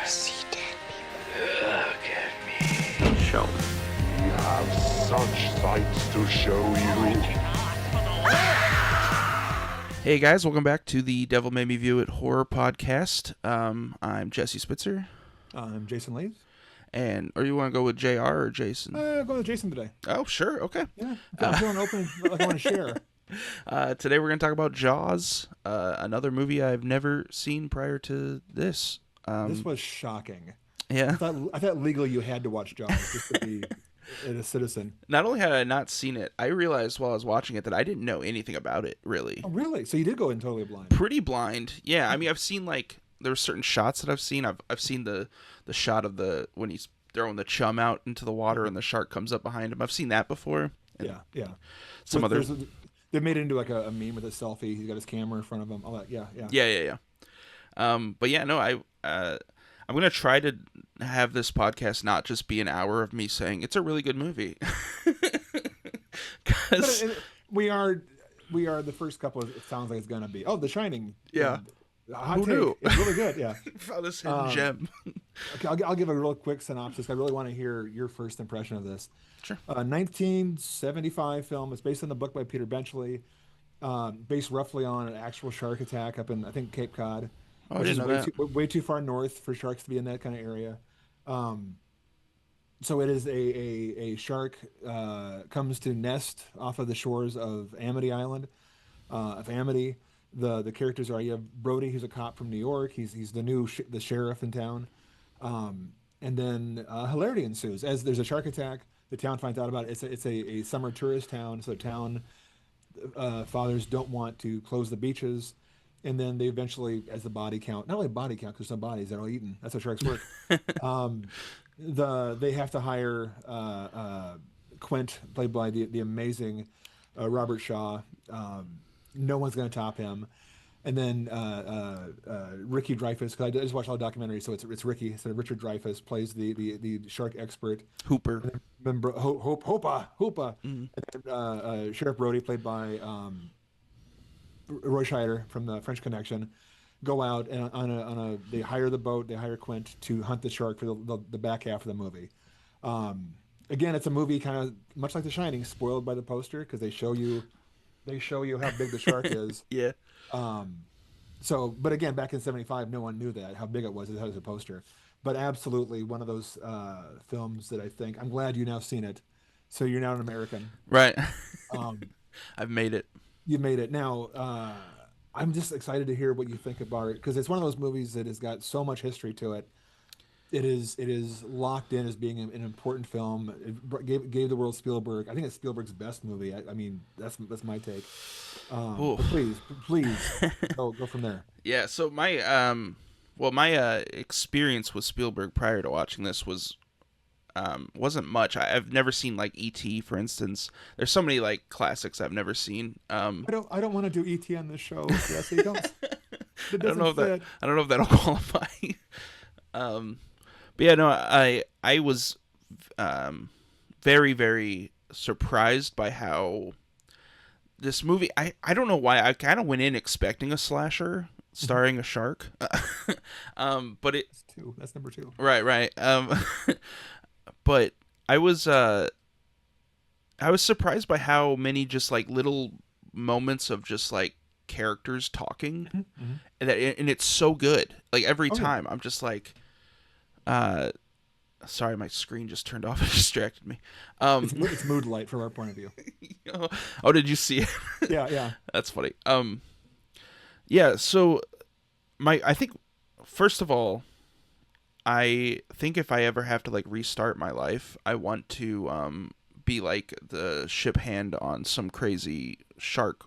see dead people. Look at me. Show me. We have such sights to show you. Hey guys, welcome back to the Devil Made Me View It Horror Podcast. I'm Jesse Spitzer. I'm Jason Lees. And, or you want to go with JR or Jason? I'm going with Jason today. Oh, sure, okay. Yeah, I'm feeling open, like I want to share. Today we're going to talk about Jaws, another movie I've never seen prior to this. This was shocking. Yeah. I thought legally you had to watch Jaws just to be a citizen. Not only had I not seen it, I realized while I was watching it that I didn't know anything about it, really. Oh, really? So you did go in totally blind? Pretty blind. Yeah, I mean, I've seen, like, there were certain shots that I've seen. I've seen the shot of when he's throwing the chum out into the water and the shark comes up behind him. I've seen that before. Yeah. Some other... They made it into like a meme with a selfie. He's got his camera in front of him. All that. Yeah. But yeah, no, I'm going to try to have this podcast not just be an hour of me saying it's a really good movie. Because we are the first couple of, it sounds like it's going to be. Oh, The Shining. Yeah. Hot take. It's really good. Yeah. Found this hidden gem. Okay, I'll give a real quick synopsis. I really want to hear your first impression of this. Sure. 1975 film. It's based on the book by Peter Benchley, based roughly on an actual shark attack up in, I think, Cape Cod. Oh, I which didn't know is that. way too far north for sharks to be in that kind of area. So it is a shark comes to nest off of the shores of Amity Island, of Amity. The characters are, you have Brody, who's a cop from New York. He's the new the sheriff in town. And then hilarity ensues as there's a shark attack. The town finds out about it. It's a summer tourist town, so town fathers don't want to close the beaches, and then they eventually, as the body count, not only body count because some bodies are all eaten. That's how sharks work. They have to hire Quint, played by the amazing Robert Shaw. No one's going to top him. And then Ricky Dreyfuss, because I just watched all the documentaries, so it's Ricky instead of Richard Dreyfuss, plays the shark expert. Hooper. And then Hoopa. Mm-hmm. And then, Sheriff Brody, played by Roy Scheider from the French Connection, go out and they hire the boat, they hire Quint to hunt the shark for the back half of the movie. Again, it's a movie kind of much like The Shining, spoiled by the poster because they show you how big the shark is. Yeah. But again, back in '75, no one knew that how big it was. It was a poster, but absolutely one of those films that I think I'm glad you now seen it. So you're now an American, Right. I've made it. You made it. Now I'm just excited to hear what you think about it because it's one of those movies that has got so much history to it. It is locked in as being an important film. It gave the world Spielberg. I think it's Spielberg's best movie. I mean, that's my take. But please go from there. Yeah. So my experience with Spielberg prior to watching this wasn't much. I've never seen like E.T., for instance. There's so many like classics I've never seen. I don't want to do E.T. on this show. Jesse. I don't know if that'll qualify. But yeah, no, I was very, very surprised by how this movie, I don't know why, I kind of went in expecting a slasher starring a shark. But that's number 2. Right. But I was surprised by how many just like little moments of just like characters talking, Mm-hmm. and it's so good. Like every time, I'm just like, sorry, my screen just turned off and distracted me. It's mood light from our point of view. Oh, did you see it? Yeah. That's funny. Yeah. So I think first of all, I think if I ever have to like restart my life, I want to be like the ship hand on some crazy shark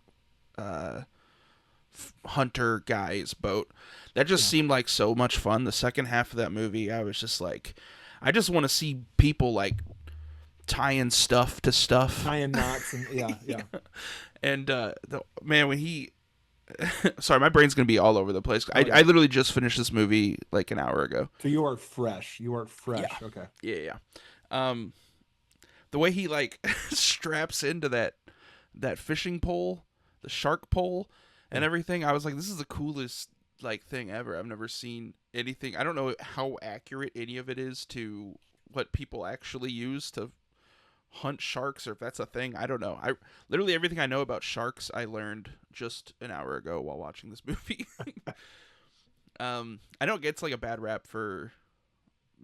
hunter guy's boat. That just seemed like so much fun. The second half of that movie, I was just like, I just want to see people like tying stuff to stuff, tying knots, and yeah. And man, when he, sorry, my brain's gonna be all over the place. I literally just finished this movie like an hour ago. So you are fresh. Yeah. Okay. Yeah. The way he like straps into that fishing pole, the shark pole, and everything, I was like, this is the coolest like thing ever. I've never seen anything. I don't know how accurate any of it is to what people actually use to hunt sharks, or if that's a thing. I don't know. I literally everything I know about sharks I learned just an hour ago while watching this movie. I know it gets like a bad rap for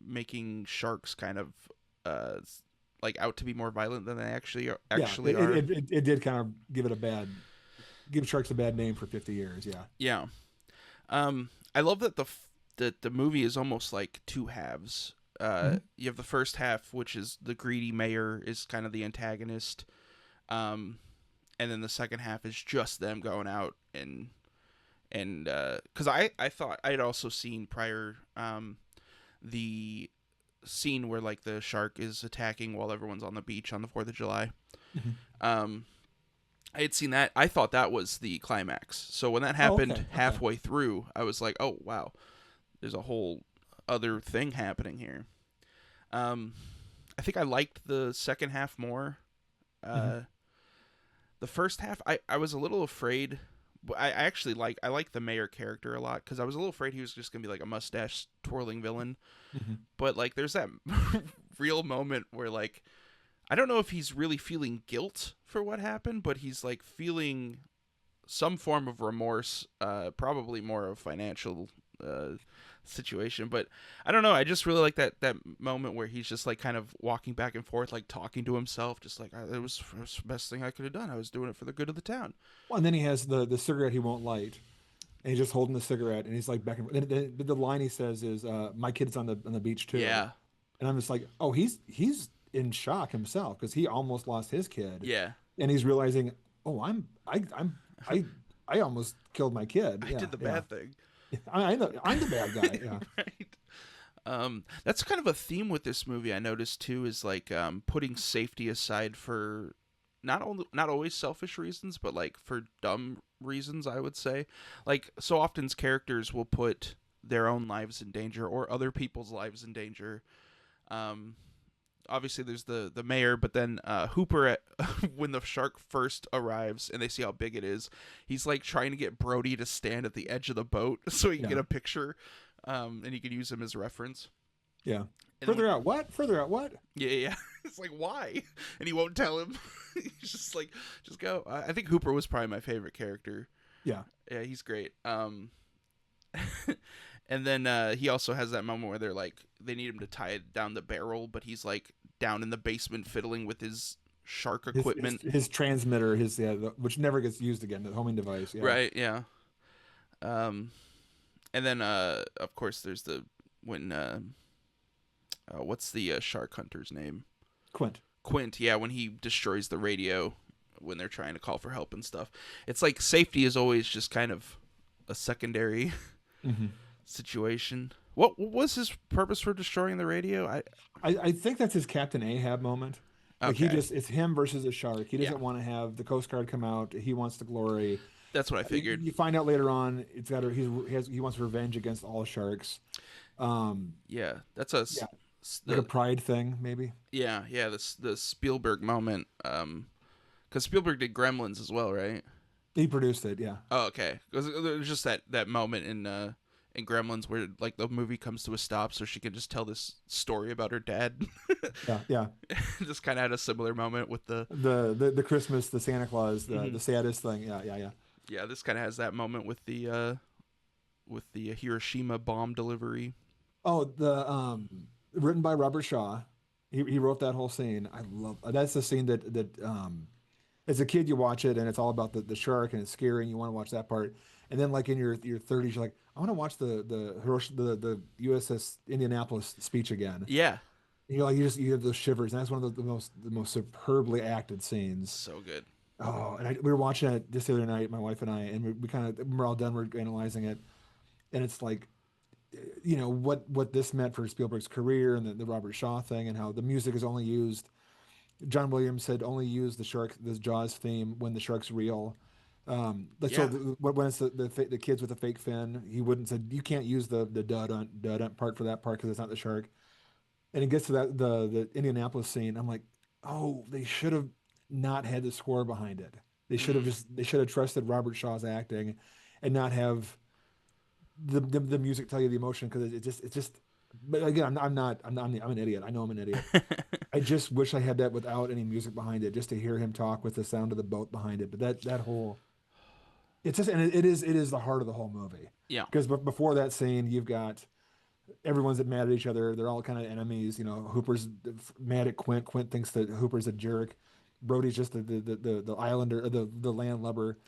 making sharks kind of like out to be more violent than they actually are. Yeah, it did kind of give sharks a bad name for 50 years. Yeah. Yeah. I love that the movie is almost like two halves. You have the first half, which is the greedy mayor is kind of the antagonist, and then the second half is just them going out and because I thought I had also seen prior the scene where like the shark is attacking while everyone's on the beach on the 4th of July. I had seen that. I thought that was the climax. So when that happened halfway through, I was like, "Oh wow, there's a whole other thing happening here." I think I liked the second half more. The first half, I was a little afraid. I actually like the mayor character a lot because I was a little afraid he was just gonna be like a mustache twirling villain. But like, there's that real moment where like, I don't know if he's really feeling guilt for what happened, but he's like feeling some form of remorse, probably more of financial situation. But I don't know. I just really like that moment where he's just like kind of walking back and forth, like talking to himself, just like it was the best thing I could have done. I was doing it for the good of the town. Well, and then he has the cigarette he won't light, and he's just holding the cigarette, and he's like back and forth. The line he says is, "My kid's on the beach too." Yeah. And I'm just like, oh, he's in shock himself because he almost lost his kid. Yeah. And he's realizing, oh, I almost killed my kid. I did the bad thing. I'm the bad guy. Yeah. Right. That's kind of a theme with this movie I noticed too, is like putting safety aside for not always selfish reasons, but like for dumb reasons, I would say. Like, so often characters will put their own lives in danger or other people's lives in danger. Obviously there's the mayor, but then Hooper when the shark first arrives and they see how big it is, he's like trying to get Brody to stand at the edge of the boat so he can get a picture, and he can use him as reference. Yeah. And Further out what? Yeah. It's like, why? And he won't tell him. He's just like, just go. I think Hooper was probably my favorite character. Yeah. Yeah, he's great. And then he also has that moment where they need him to tie down the barrel, but he's like down in the basement fiddling with his shark equipment. His transmitter, which never gets used again, the homing device. Yeah. Right, yeah. And then of course there's what's the shark hunter's name? Quint, yeah, when he destroys the radio when they're trying to call for help and stuff. It's like safety is always just kind of a secondary situation. What was his purpose for destroying the radio? I think that's his Captain Ahab moment. Like it's him versus a shark. He doesn't want to have the Coast Guard come out. He wants the glory. That's what I figured. You find out later on he wants revenge against all sharks. Yeah, that's like a pride thing, maybe. Yeah, the Spielberg moment. Because Spielberg did Gremlins as well, right? He produced it, yeah. Oh, okay. Because there was just that moment in Gremlins where like the movie comes to a stop, so she can just tell this story about her dad. Yeah. Just kind of had a similar moment with the Christmas, the Santa Claus, the saddest thing. Yeah. Yeah, this kind of has that moment with the Hiroshima bomb delivery. Oh, written by Robert Shaw. He wrote that whole scene. I love that's the scene that as a kid you watch it and it's all about the shark and it's scary and you want to watch that part. And then like in your 30s you're like, I want to watch the USS Indianapolis speech again. Yeah. And you're like you have those shivers, and that's one of the most superbly acted scenes. So good. Oh, and we were watching it just the other night, my wife and I, and we're all done, we're analyzing it, and it's like, you know, what this meant for Spielberg's career and the Robert Shaw thing and how the music is only used. John Williams said only use the Jaws theme when the shark's real. When it's the kids with the fake fin, he wouldn't said you can't use the dud part for that part because it's not the shark. And it gets to the Indianapolis scene. I'm like, oh, they should have not had the score behind it. They should have trusted Robert Shaw's acting and not have the music tell you the emotion because it's just. But again, I'm an idiot. I know I'm an idiot. I just wish I had that without any music behind it, just to hear him talk with the sound of the boat behind it. But that whole it's just and it is the heart of the whole movie Yeah. because before that scene you've got everyone's mad at each other. They're all kind of enemies. Hooper's mad at Quint. Quint thinks that Hooper's a jerk. Brody's just the islander, the landlubber.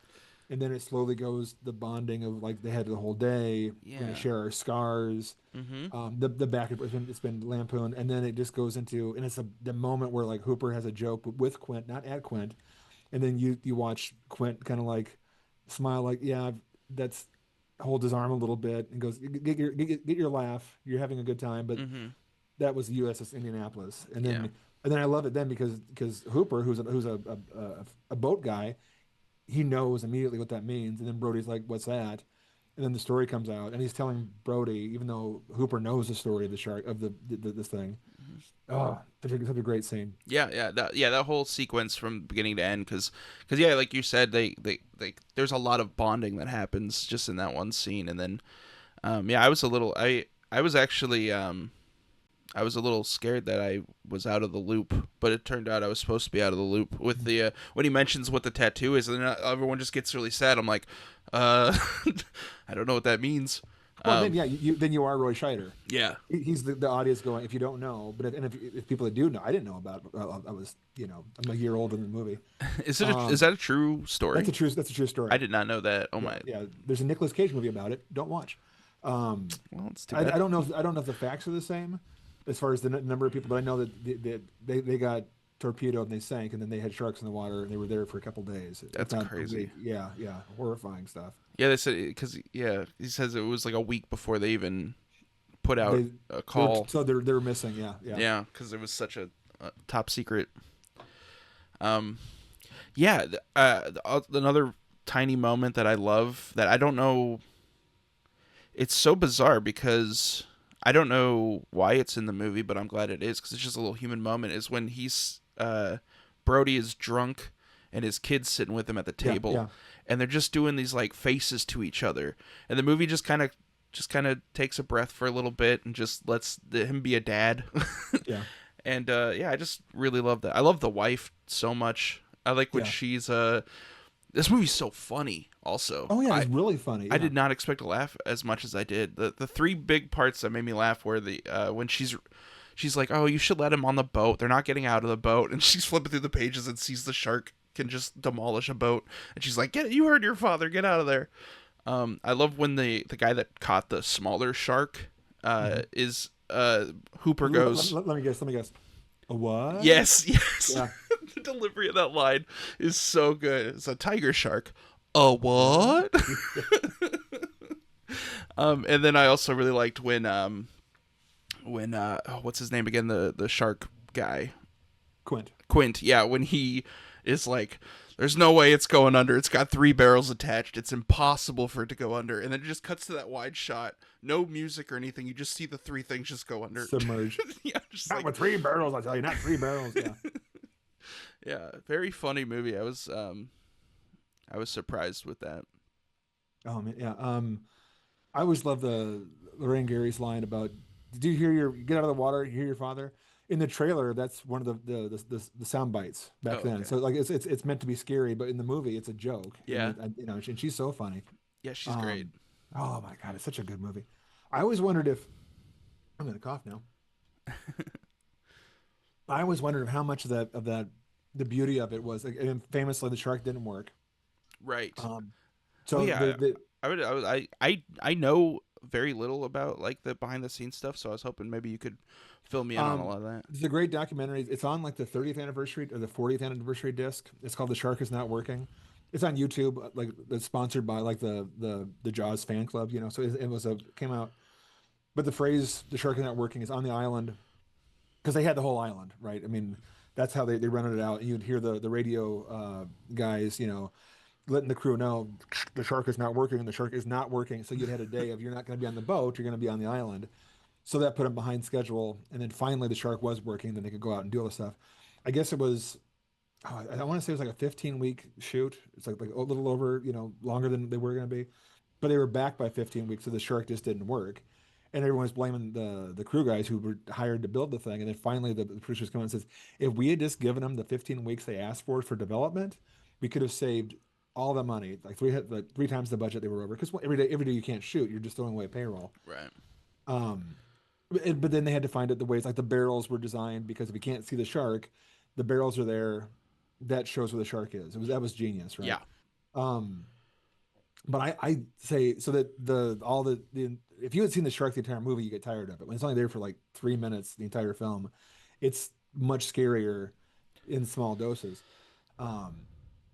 And then it slowly goes the bonding of like they had the whole day. We're gonna Yeah. share our scars. Mm-hmm. The back it's been lampooned, and then it just goes into and it's the moment where like Hooper has a joke with Quint, not at Quint, and then you watch Quint kind of like smile like yeah that's hold his arm a little bit and goes get your laugh, you're having a good time, but Mm-hmm. that was USS Indianapolis, Yeah. and then I love it then because Hooper who's a boat guy, he knows immediately what that means, and then Brody's like what's that, and then the story comes out and he's telling Brody even though Hooper knows the story of the shark of this thing. Oh, such a great scene. That whole sequence from beginning to end, because yeah, like you said, they there's a lot of bonding that happens just in that one scene, and then, yeah, I was actually, I was a little scared that I was out of the loop, but it turned out I was supposed to be out of the loop with the, when he mentions what the tattoo is, and then everyone just gets really sad. I'm like, uh, I don't know what that means. Well, then yeah, then you are Roy Scheider. Yeah, He's the audience going if you don't know, but if people that do know, I didn't know about. I was I'm a year older than the movie. is that a true story? That's a true story. I did not know that. Oh Yeah, my, yeah. There's a Nicolas Cage movie about it. Don't watch. well, it's too I bad. don't know. I don't know if the facts are the same as far as the number of people, but I know that they got torpedoed and they sank, and then they had sharks in the water and they were there for a couple days. That's Not a crazy. week. Yeah, yeah, horrifying stuff. Yeah, they said because yeah, he says it was like a week before they even put out They, a call. they're missing. Yeah, yeah, Yeah, because it was such a top secret. Yeah, another tiny moment that I love that I don't know. It's so bizarre because I don't know why it's in the movie, but I'm glad it is because it's just a little human moment. Is when Brody is drunk and his kid's sitting with him at the Yeah, table, yeah. and they're just doing these like faces to each other, and the movie just kind of takes a breath for a little bit and just lets him be a dad. Yeah. And yeah, I just really love that. I love the wife so much. I like when Yeah. she's this movie's so funny also. Oh yeah, it's really funny. I Yeah. did not expect to laugh as much as I did. The three big parts that made me laugh were the when she's like, "Oh, you should let him on the boat. They're not getting out of the boat." And she's flipping through the pages and sees the shark can just demolish a boat. And she's like, "Get, you heard your father. Get out of there." I love when the guy that caught the smaller shark is Hooper goes, Let me guess. Let me guess. A what? "Yes, yes." Yeah. The delivery of that line is so good. It's a tiger shark. A what? And then I also really liked when what's his name again, the shark guy, Quint. Quint. Yeah, when he is like, there's no way it's going under. It's got 3 barrels attached. It's impossible for it to go under. And then it just cuts to that wide shot. No music or anything. You just see the 3 things just go under. Submerged. Yeah, just Not like, with 3 barrels, I tell you, not 3 barrels. Yeah. yeah, very funny movie. I was surprised with that. Oh man, yeah. I always love the Lorraine Gary's line about, "Did you hear your get out of the water? You hear your father?" In the trailer, that's one of the sound bites back Oh, then. okay. So like it's meant to be scary, but in the movie, it's a joke. Yeah. And she's so funny. Yeah, she's great. Oh my God, it's such a good movie. I always wondered if I'm gonna cough now. I always wondered how much of that the beauty of it was. Like, and famously, the shark didn't work. Right. Um, Oh so yeah, the I know very little about like the behind the scenes stuff, so I was hoping maybe you could fill me in on a lot of that. It's a great documentary. It's on like the 30th anniversary or the 40th anniversary disc. It's called "The Shark Is Not Working." It's on YouTube. Like it's sponsored by like the Jaws fan club. So it came out. But the phrase "the shark is not working" is on the island because they had the whole island, right? I mean, that's how they rented it out. And you'd hear the radio guys, letting the crew know the shark is not working and the shark is not working. So you'd had a day of you're not going to be on the boat, you're going to be on the island. So that put them behind schedule. And then finally the shark was working, then they could go out and do all the stuff. I guess it was, I want to say it was like a 15-week shoot. It's like a little over, longer than they were going to be. but they were back by 15 weeks, so the shark just didn't work. And everyone was blaming the crew guys who were hired to build the thing. And then finally, the producers come in and says, if we had just given them the 15 weeks they asked for development, we could have saved all the money, like three times the budget they were over. Because every day you can't shoot, you're just throwing away payroll. Right. Um, but then they had to find it the ways like the barrels were designed because if you can't see the shark, the barrels are there. That shows where the shark is. That was genius, right? Yeah. Um, but I say so that the if you had seen the shark the entire movie, you get tired of it. When it's only there for like 3 minutes, the entire film, it's much scarier in small doses. Um,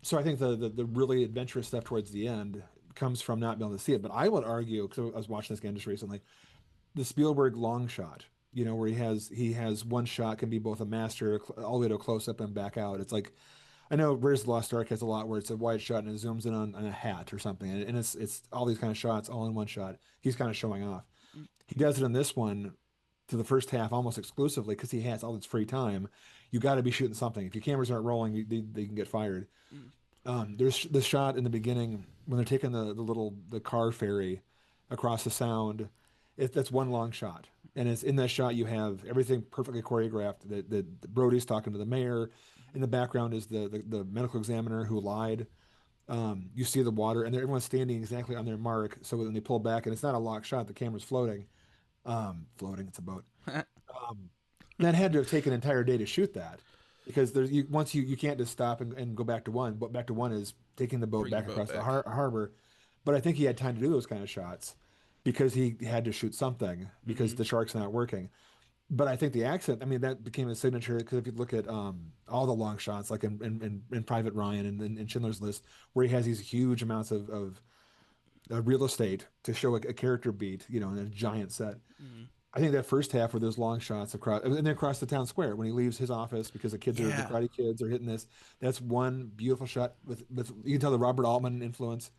so I think the really adventurous stuff towards the end comes from not being able to see it. But I would argue, because I was watching this again just recently, the Spielberg long shot, where he has one shot can be both a master all the way to a close up and back out. It's like I know Raiders of the Lost Ark has a lot where it's a wide shot and it zooms in on a hat or something, and it's all these kind of shots all in one shot. He's kind of showing off. Mm, He does it in this one to the first half almost exclusively because he has all this free time. You got to be shooting something. If your cameras aren't rolling, they can get fired. mm. There's the shot in the beginning when they're taking the car ferry across the sound. That's one long shot, and it's in that shot you have everything perfectly choreographed. The Brody's talking to the mayor. In the background is the medical examiner who lied. You see the water, and everyone's standing exactly on their mark. So when they pull back, and it's not a lock shot, the camera's floating. Floating, it's a boat. Um, that had to have taken an entire day to shoot that because once you can't just stop and go back to one. But back to one is taking the boat Bring the back boat across the back. harbor. But I think he had time to do those kind of shots because he had to shoot something because Hmm. the shark's not working. But I think the accent, I mean, that became a signature because if you look at all the long shots, like in Private Ryan and in Schindler's List, where he has these huge amounts of real estate to show a character beat, in a giant set. Hmm. I think that first half where there's long shots across, and then across the town square when he leaves his office because the Yeah. karate kids are hitting this. That's one beautiful shot with you can tell the Robert Altman influence.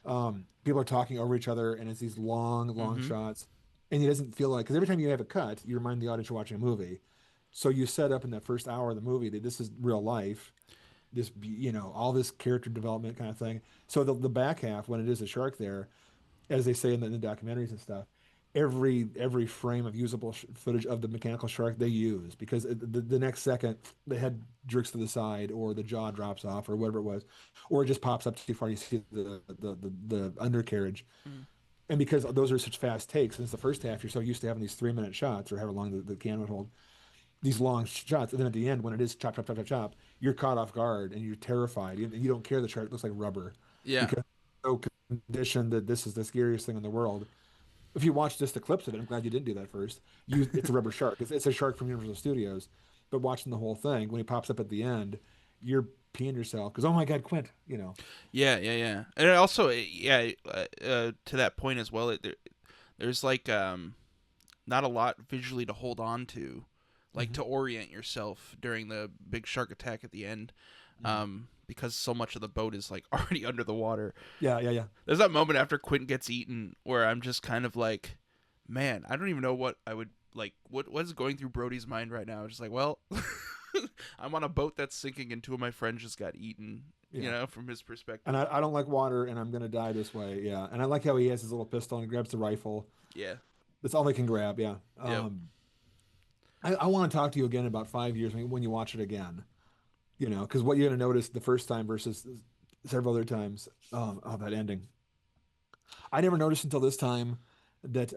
People are talking over each other, and it's these long Hmm. shots, and it doesn't feel like because every time you have a cut, you remind the audience you're watching a movie. So you set up in that first hour of the movie that this is real life, all this character development kind of thing. So the back half, when it is a shark there, as they say in the documentaries and stuff, every frame of usable footage of the mechanical shark they use because the next second the head jerks to the side or the jaw drops off or whatever it was, or it just pops up too far. You see the undercarriage, Mm. and because those are such fast takes, since the first half you're so used to having these 3 minute shots or however long the camera would hold these long shots, and then at the end when it is chop chop chop chop chop, you're caught off guard and you're terrified. You don't care the shark looks like rubber Yeah. because so conditioned that this is the scariest thing in the world. If you watch just the clips of it, I'm glad you didn't do that first. It's a rubber shark. It's a shark from Universal Studios. But watching the whole thing, when he pops up at the end, you're peeing yourself because oh my God, Quint. Yeah. Yeah. Yeah. And it also, yeah, to that point as well, there's like not a lot visually to hold on to, like Hmm. to orient yourself during the big shark attack at the end, Hmm. because so much of the boat is like already under the water. Yeah. There's that moment after Quint gets eaten where I'm just kind of like, man, I don't even know what I would like. What is going through Brody's mind right now? Just like, well, I'm on a boat that's sinking, and two of my friends just got eaten. Yeah. From his And perspective. I don't like water, and I'm gonna die this way. Yeah. And I like how he has his little pistol and he grabs the rifle. Yeah. That's all they can grab. Yeah. Yep. I want to talk to you again in about 5 years when you watch it again. Because what you're gonna notice the first time versus several other times. That ending. I never noticed until this time that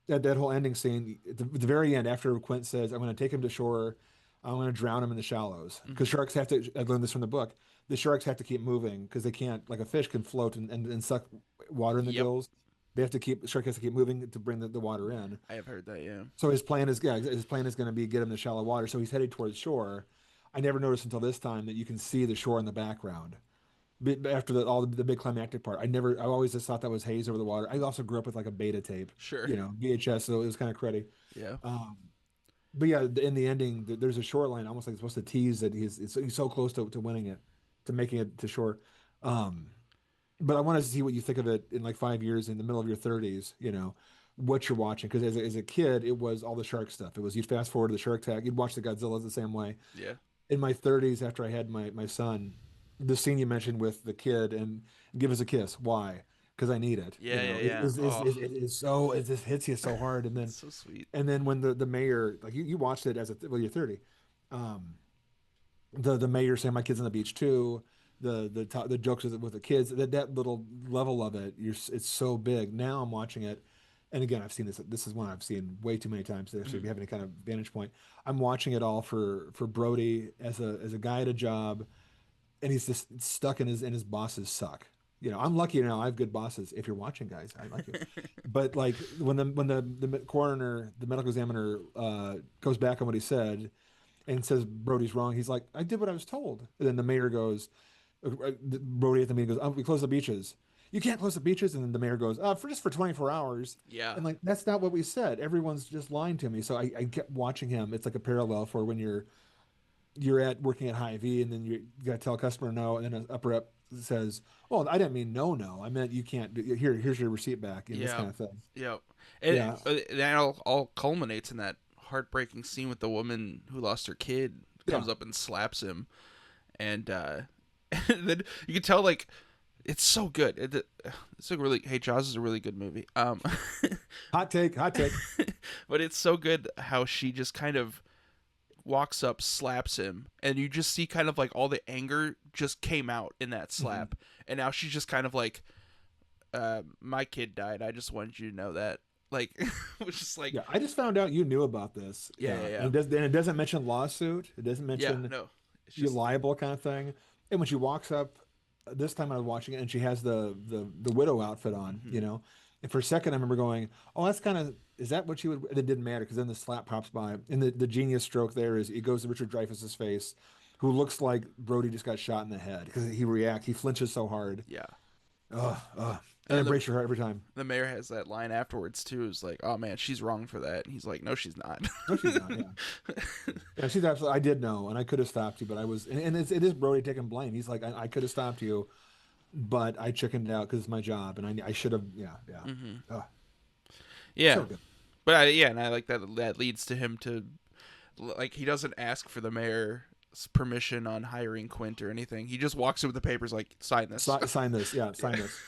that whole ending scene at the very end after Quint says, "I'm going to take him to shore. I'm going to drown him in the shallows." Because Hmm. sharks have to. I learned this from the book. The sharks have to keep moving because they can't, like a fish can float and suck water in the Yep. gills. The shark has to keep moving to bring the water in. I have heard that. Yeah. So his plan is going to be get him to shallow water. So he's headed towards shore. I never noticed until this time that you can see the shore in the background after all the big climactic part. I always just thought that was haze over the water. I also grew up with like a beta tape, Sure. VHS, so it was kind of cruddy. Yeah. Um, but yeah, in the ending, there's a short line, almost like it's supposed to tease that he's so close to winning it, to making it to shore. Um, but I want to see what you think of it in like 5 years, in the middle of your 30s. What you're watching, because as a kid, it was all the shark stuff. It was you'd fast forward to the Shark Attack, you'd watch the Godzillas the same way. Yeah. In my 30s, after I had my son, the scene you mentioned with the kid and give us a kiss. Why? because I need it. Yeah, yeah, yeah. Oh, It is so it just hits you so hard, it's so sweet. and then when the mayor, like you watched it as a well, you're 30. Um, the mayor saying my kids on the beach too. The jokes with the kids, that little level of it, it's so big. Now I'm watching it, and again I've seen this. This is one I've seen way too many times to actually Mhm. have any kind of vantage point. I'm watching it all for Brody as a guy at a job, and he's just stuck in his bosses suck. I'm lucky now. I have good bosses. If you're watching, guys, I like you. But like when the coroner, the medical examiner, goes back on what he said and says Brody's wrong, he's like, I did what I was told. And then the mayor goes, Brody at the meeting goes, we close the beaches. You can't close the beaches. And then the mayor goes, for 24 hours. Yeah. And like, that's not what we said. Everyone's just lying to me. So I kept watching him. It's like a parallel for when you're at working at Hy-Vee and then you got to tell a customer no. And then an upper up says, well, I didn't mean no. I meant you can't do, here's your receipt back. This Yeah. kind of thing. Yep. And Yeah. that all culminates in that heartbreaking scene with the woman who lost her kid Yeah. comes up and slaps him, and, and then you can tell like it's so good. It's a really Hey, Jaws is a really good movie. Hot take. But it's so good how she just kind of walks up, slaps him, and you just see kind of like all the anger just came out in that slap, and now she's just kind of like, my kid died. I just wanted you to know that. Like, it was just like, Yeah, I just found out you knew about this. Yeah. And it doesn't mention lawsuit. It doesn't Yeah, mention no, it's you just liable kind of thing. And when she walks up, this time I was watching it, and she has the widow outfit on, And for a second, I remember going, "Oh, that's kind of is that what she would?" And it didn't matter because then the slap pops by, and the genius stroke there is it goes to Richard Dreyfuss's face, who looks like Brody just got shot in the head because he flinches so hard. yeah. And And it breaks your heart every time. the mayor has that line afterwards too. Is like, oh man, she's wrong for that. And he's like, no, she's not. No, she's not. Yeah. Yeah, she's absolutely. I did know, and I could have stopped you, but I was, and it is Brody taking blame. He's like, I could have stopped you, but I chickened out because it's my job, and I should have. Yeah, yeah. Ugh, Yeah, so good. but and I like that. That leads to him to like he doesn't ask for the mayor's permission on hiring Quint or anything. He just walks in with the papers, like sign this. Sign this. Yeah, sign this.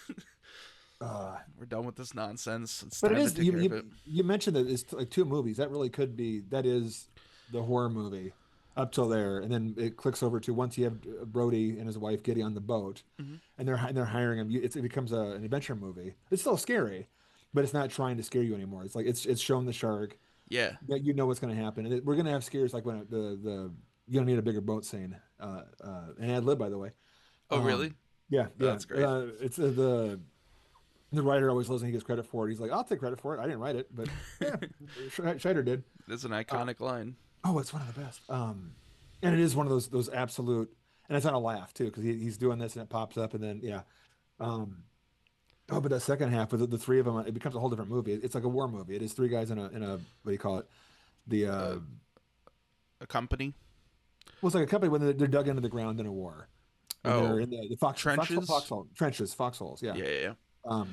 We're done with this nonsense. It's But time it is to take care of it. you mentioned that it's like two movies. That really could be that is the horror movie up till there, and then it clicks over to once you have Brody and his wife getting on the boat, and they're hiring him. It becomes an adventure movie. It's still scary, but it's not trying to scare you anymore. It's like it's showing the shark. Yeah. That you know what's going to happen, and we're going to have scares like when you're going to need a bigger boat scene. And ad lib, by the way. Oh really? Yeah, Oh, yeah. that's great. It's the writer always loves and he gets credit for it. He's like, I'll take credit for it. I didn't write it, but yeah, Scheider did. It's an iconic line. Oh, it's one of the best. And it is one of those absolute, and it's on a laugh too because he's doing this and it pops up and then yeah. Oh, but that second half with the three of them, it becomes a whole different movie. It's like a war movie. It is three guys in a what do you call it? The A company. well, it's like a company when they're dug into the ground in a war. When Oh, they're in the trenches? trenches, foxholes. Yeah. Yeah.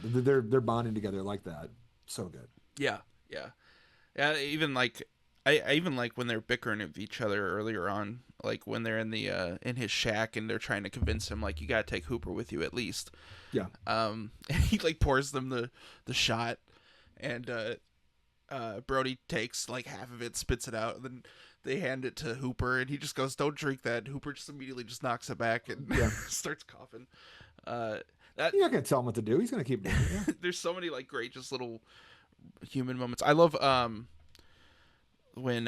They're bonding together like that. So good. Yeah. Yeah. Even like I even like when they're bickering with each other earlier on, like when they're in the in his shack and they're trying to convince him like you gotta take Hooper with you at least. Yeah. And he like pours them the shot, and Brody takes like half of it, spits it out, and then they hand it to Hooper, and he just goes, "Don't drink that." Hooper just immediately just knocks it back and starts coughing. That You're not gonna tell him what to do. He's gonna keep doing it. Yeah. there's so many like great just little human moments. I love when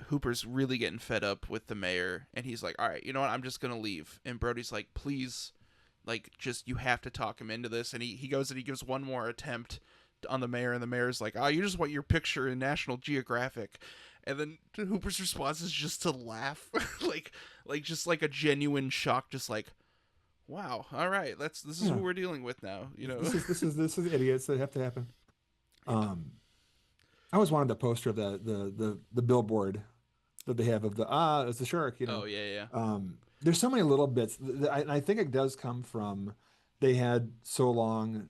Hooper's really getting fed up with the mayor, and he's like, all right, you know what, I'm just gonna leave, and Brody's like, please, like, just you have to talk him into this, and he goes and he gives one more attempt on the mayor, and the mayor's like, oh, you just want your picture in National Geographic, and then Hooper's response is just to laugh, like just like a genuine shock, just like, wow, all right, this is who we're dealing with now, you know. This is idiots that have to happen. I always wanted a poster of the billboard that they have of it's the shark, you know. Oh yeah. There's so many little bits. I think it does come from they had so long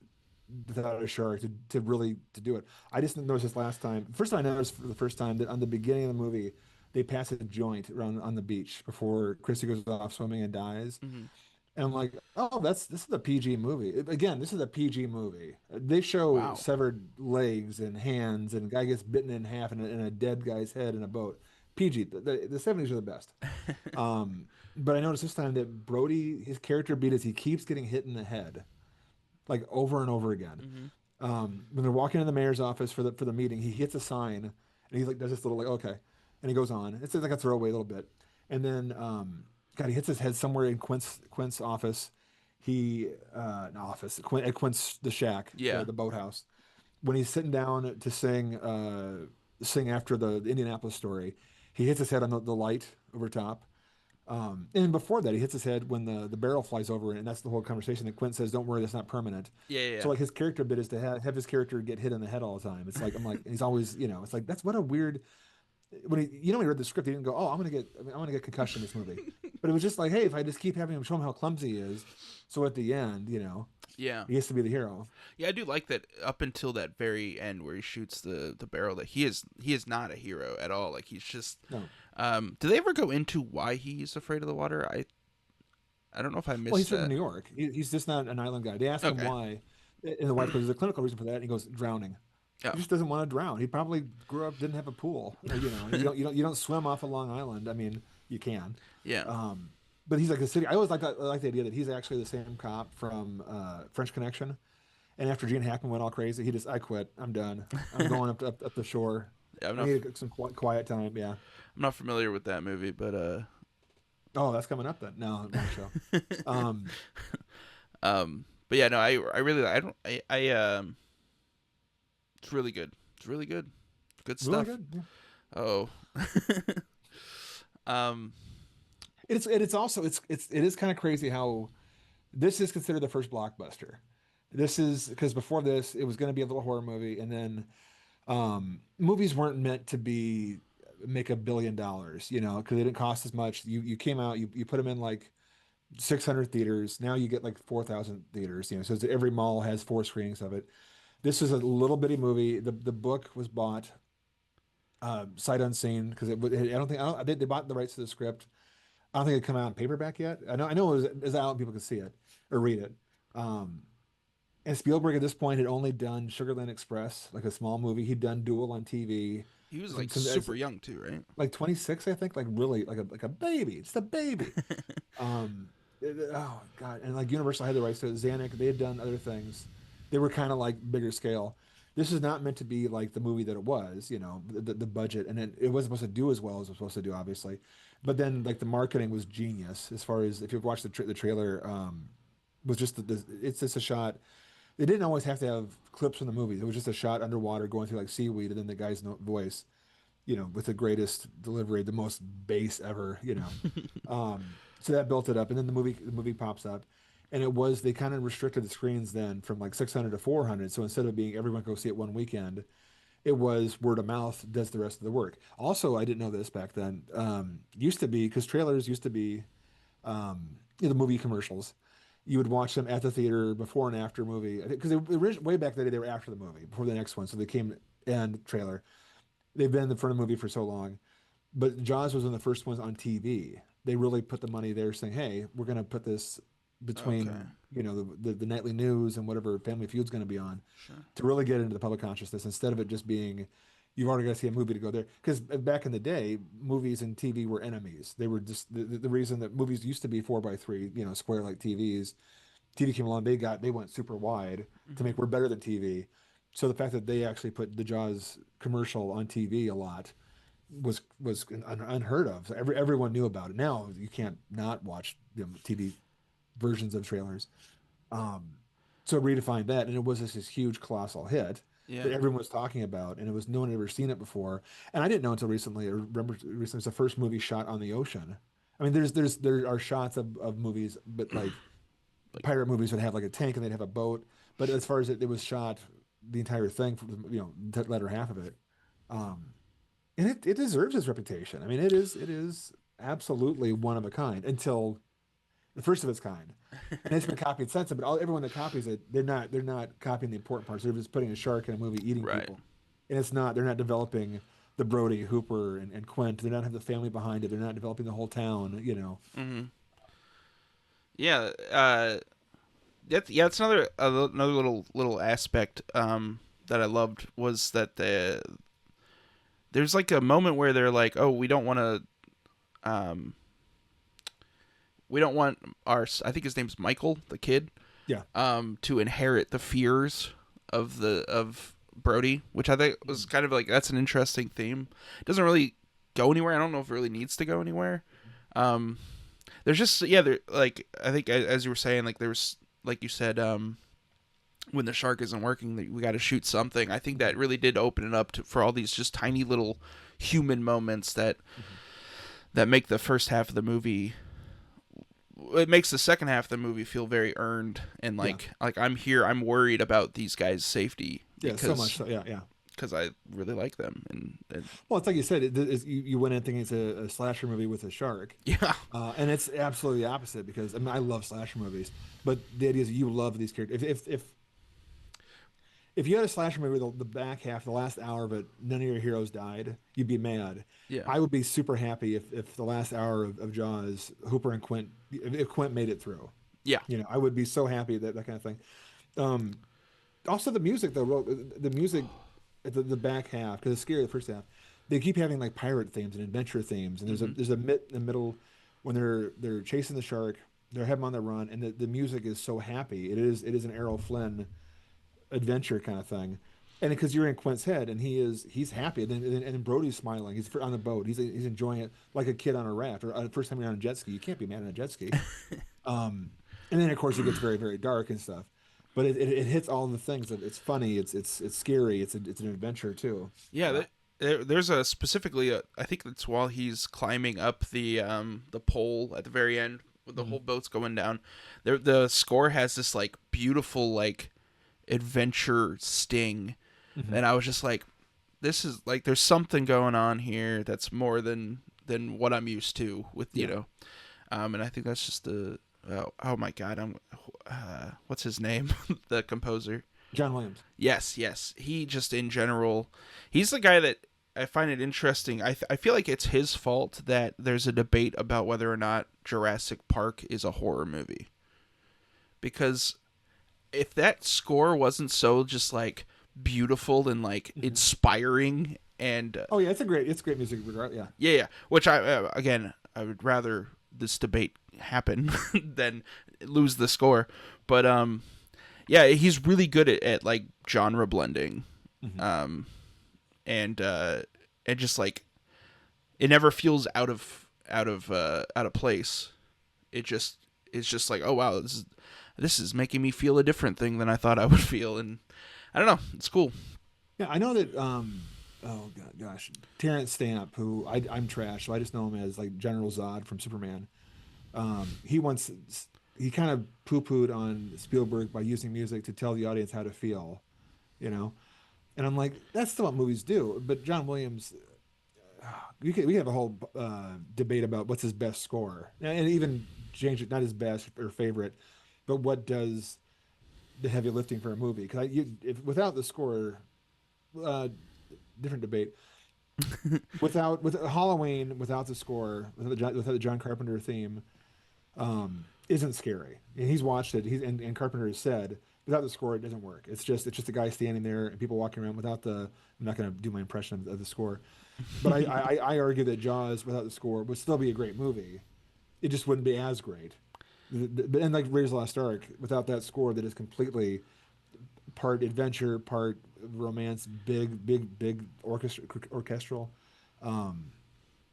without a shark to really to do it. I just noticed this last time. First time I noticed for the first time that on the beginning of the movie, they pass a joint around on the beach before Chrissy goes off swimming and dies. And I'm like, oh, this is a PG movie. Again, this is a PG movie. They show Wow. severed legs and hands, and a guy gets bitten in half, and a dead guy's head in a boat. PG. The 70s are the best. But I noticed this time that Brody, his character beat is he keeps getting hit in the head, like over and over again. Hmm. When they're walking in the mayor's office for the meeting, he hits a sign and he like does this little like okay, and he goes on. It's like a throwaway a little bit, and then God, he hits his head somewhere in Quint's office. He not office at Quint's the shack, Yeah. the boathouse. When he's sitting down to sing after the Indianapolis story, he hits his head on the light over top. And before that, he hits his head when the barrel flies over, and that's the whole conversation that Quint says, "Don't worry, that's not permanent." Yeah. Yeah. So Yeah. like his character bit is to have his character get hit in the head all the time. It's like I'm like he's always it's like that's what a weird when he read the script he didn't go I'm gonna get concussion in this movie, but it was just like hey if I just keep having him show him how clumsy he is, so at the end Yeah. he has to be the hero. Yeah, I do like that up until that very end where he shoots the barrel that he is not a hero at all. Like he's just No, do they ever go into why he's afraid of the water? I don't know if I well missed he's from that. New York. He's just not an island guy. They ask him Okay. why, and the wife goes, "There's a clinical reason for that," and he goes, "Drowning." Yeah. He just doesn't want to drown. He probably grew up didn't have a pool. Or, you don't swim off a Long Island. I mean, you can. Yeah. But he's like the city. I always like that. I like the idea that he's actually the same cop from French Connection. And after Gene Hackman went all crazy, I quit. I'm done. I'm going up the shore. Yeah, I need some quiet time. Yeah. I'm not familiar with that movie, but Oh, that's coming up then. No, not show. Um, but yeah, no, I really I don't it's really good. It's really good. Good really stuff. good. Yeah. Oh. um It's also it is kind of crazy how this is considered the first blockbuster. This is because before this it was going to be a little horror movie, and then movies weren't meant to be make $1 billion, because they didn't cost as much. You came out, you put them in like 600 theaters. Now you get like 4,000 theaters, so every mall has 4 screenings of it. This is a little bitty movie. The book was bought sight unseen because they bought the rights to the script. I don't think it come out in paperback yet. I know it was out and people could see it or read it. Um, and Spielberg at this point had only done Sugarland Express, like a small movie. He'd done Duel on TV, he was some, like some super young too, right? like 26, I think, like really like a baby. It's the baby. Oh God, and like Universal had the rights to it. Xanax, they had done other things. They were kind of like bigger scale. This is not meant to be like the movie that it was, the budget, and it wasn't supposed to do as well as it was supposed to do, obviously. But then like the marketing was genius as far as if you've watched the trailer, was just it's just a shot. They didn't always have to have clips from the movie. It was just a shot underwater going through like seaweed, and then the guy's voice, with the greatest delivery, the most bass ever. So that built it up, and then the movie pops up, and they kind of restricted the screens then from like 600 to 400. So instead of being everyone go see it one weekend, it was word of mouth does the rest of the work. Also, I didn't know this back then. Used to be because trailers used to be the movie commercials. You would watch them at the theater before and after movie because way back then they were after the movie before the next one, so they came and trailer. They've been in the front of the movie for so long, but Jaws was one of the first ones on TV. They really put the money there, saying, "Hey, we're going to put this Okay. between the nightly news and whatever Family Feud's going to be on Sure. to really get into the public consciousness instead of it just being you've already got to see a movie to go there." Because back in the day, movies and TV were enemies. They were just the reason that movies used to be 4:3, square like TVs. TV came along, they went super wide to Hmm. make we're better than TV. So the fact that they actually put the Jaws commercial on TV a lot was unheard of. So everyone knew about it. Now you can't not watch TV versions of trailers. Um, so it redefined that, and it was this huge colossal hit Yeah. that everyone was talking about, and it was no one had ever seen it before. And I didn't know until recently. I remember recently it was the first movie shot on the ocean. I mean, there are shots of movies, but like Like pirate movies would have like a tank and they'd have a boat. But as far as it was shot, the entire thing, for the latter half of it. Um, and it deserves its reputation. I mean, it is absolutely one of a kind until the first of its kind, and it's been copied since then. But everyone that copies it, they're not copying the important parts. They're just putting a shark in a movie eating right. people, and they're not developing the Brody, Hooper, and Quint. They're not have the family behind it. They're not developing the whole town. Hmm. Yeah, that's another little aspect that I loved was that there's like a moment where they're like, oh, um we don't want our, I think his name's Michael, the kid, Yeah. to inherit the fears of Brody, which I think was kind of like, that's an interesting theme. It doesn't really go anywhere. I don't know if it really needs to go anywhere. Um, there's just, yeah, there, like I think as you were saying, like there's, like you said, when the shark isn't working, we got to shoot something. I think that really did open it up for all these just tiny little human moments that make the first half of the movie, it makes the second half of the movie feel very earned, and Yeah. like I'm here, I'm worried about these guys' safety Yeah. So much. So, yeah. Yeah. because I really like them, and Well, it's like you said, you went in thinking it's a slasher movie with a shark, yeah, and it's absolutely the opposite because I mean I love slasher movies, but the idea is you love these characters. If you had a slasher movie, the back half, the last hour of it, none of your heroes died, you'd be mad. yeah, I would be super happy if the last hour of Jaws, Hooper and Quint, if Quint made it through. yeah, You know, I would be so happy that kind of thing. Um, Also, the music though, the music at the back half because it's scary the first half. They keep having like pirate themes and adventure themes, and hmm, there's a bit in the middle when they're chasing the shark, they're having on the run, and the music is so happy. It is an Errol Flynn adventure kind of thing, and because you're in Quint's head, and he's happy, and Brody's smiling. He's on the boat. He's enjoying it like a kid on a raft or first time you're on a jet ski. You can't be mad on a jet ski. Um, and then of course it gets very very dark and stuff, but it hits all the things. It's funny. It's scary. It's an adventure too. yeah. Uh, There's a specifically, I think it's while he's climbing up the pole at the very end, with the mhm. whole boat's going down. There, the score has this like beautiful like adventure sting, Mhm. and I was just like, this is like, there's something going on here that's more than what I'm used to with, Yeah, and I think that's just the, oh my god, I'm what's his name, the composer. John Williams. Yes, he just in general, he's the guy that I find it interesting. I feel like it's his fault that there's a debate about whether or not Jurassic Park is a horror movie, because if that score wasn't so just like beautiful and like Mhm. inspiring, and Oh yeah, it's great music. Yeah, yeah, which I, again, I would rather this debate happen than lose the score, but yeah, he's really good at like genre blending, hmm um and and just like, it never feels out of place. It just, it's just like, oh wow, this is making me feel a different thing than I thought I would feel, and I don't know, it's cool. yeah. I know that. Oh gosh, Terrence Stamp, who I'm trash, so I just know him as like General Zod from Superman. He once he kind of poo-pooed on Spielberg by using music to tell the audience how to feel, you know. And I'm like, that's still what movies do. But John Williams, we could have a whole debate about what's his best score, and even change it, not his best or favorite, but what does the heavy lifting for a movie? Because if without the score, uh, different debate. With Halloween, without the score, without the John Carpenter theme, isn't scary. And he's watched it. And Carpenter has said without the score, it doesn't work. It's just a guy standing there and people walking around without the. I'm not going to do my impression of the score, but I argue that Jaws without the score would still be a great movie. It just wouldn't be as great. And like Raiders of the Lost Ark, without that score, that is completely part adventure, part romance, big orchestral. Um,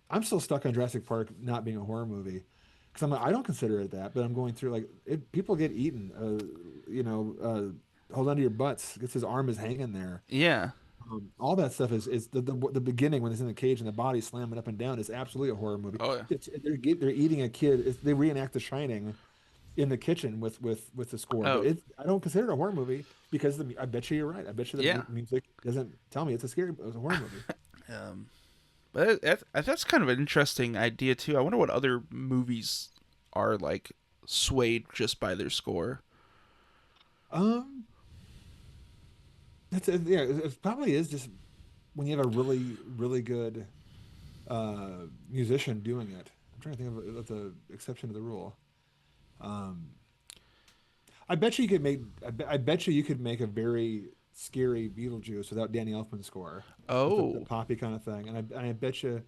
I'm still stuck on Jurassic Park not being a horror movie because I don't consider it that, but I'm going through like people get eaten. Hold on to your butts. Gets his arm is hanging there. Yeah. All that stuff is the beginning when it's in the cage and the body slamming up and down is absolutely a horror movie. Oh yeah. They're eating a kid. They reenact The Shining in the kitchen with the score, but Oh I don't consider it a horror movie because I bet you you're right. I bet you the yeah. music doesn't tell me it's a horror movie. um but that's kind of an interesting idea too. I wonder what other movies are like swayed just by their score. Um, yeah. It probably is just when you have a really good musician doing it. I'm trying to think of the exception to the rule. Um, I bet you could make. I bet you could make a very scary Beetlejuice without Danny Elfman's score, with the Oh, poppy kind of thing. And I bet you.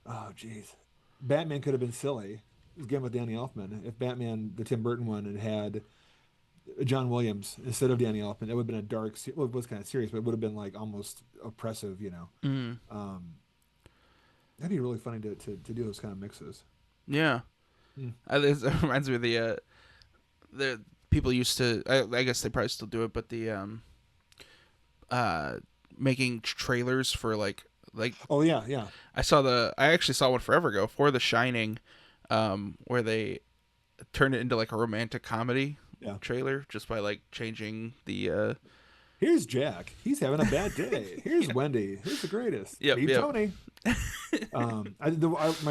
Oh, geez, Batman could have been silly again with Danny Elfman. If Batman, the Tim Burton one, had John Williams instead of Danny Elfman, it would have been a dark. Well, it was kind of serious, but it would have been like almost oppressive. mm, Um, that'd be really funny to do those kind of mixes. yeah. Hmm. It reminds me of the people used to. I guess they probably still do it, but the uh making trailers for like Oh yeah, yeah. I actually saw one forever ago for The Shining, where they turned it into like a romantic comedy Yeah. trailer just by like changing the Here's Jack. He's having a bad day. Here's yeah. Wendy. Who's the greatest? Yep, Meet yep. Tony. My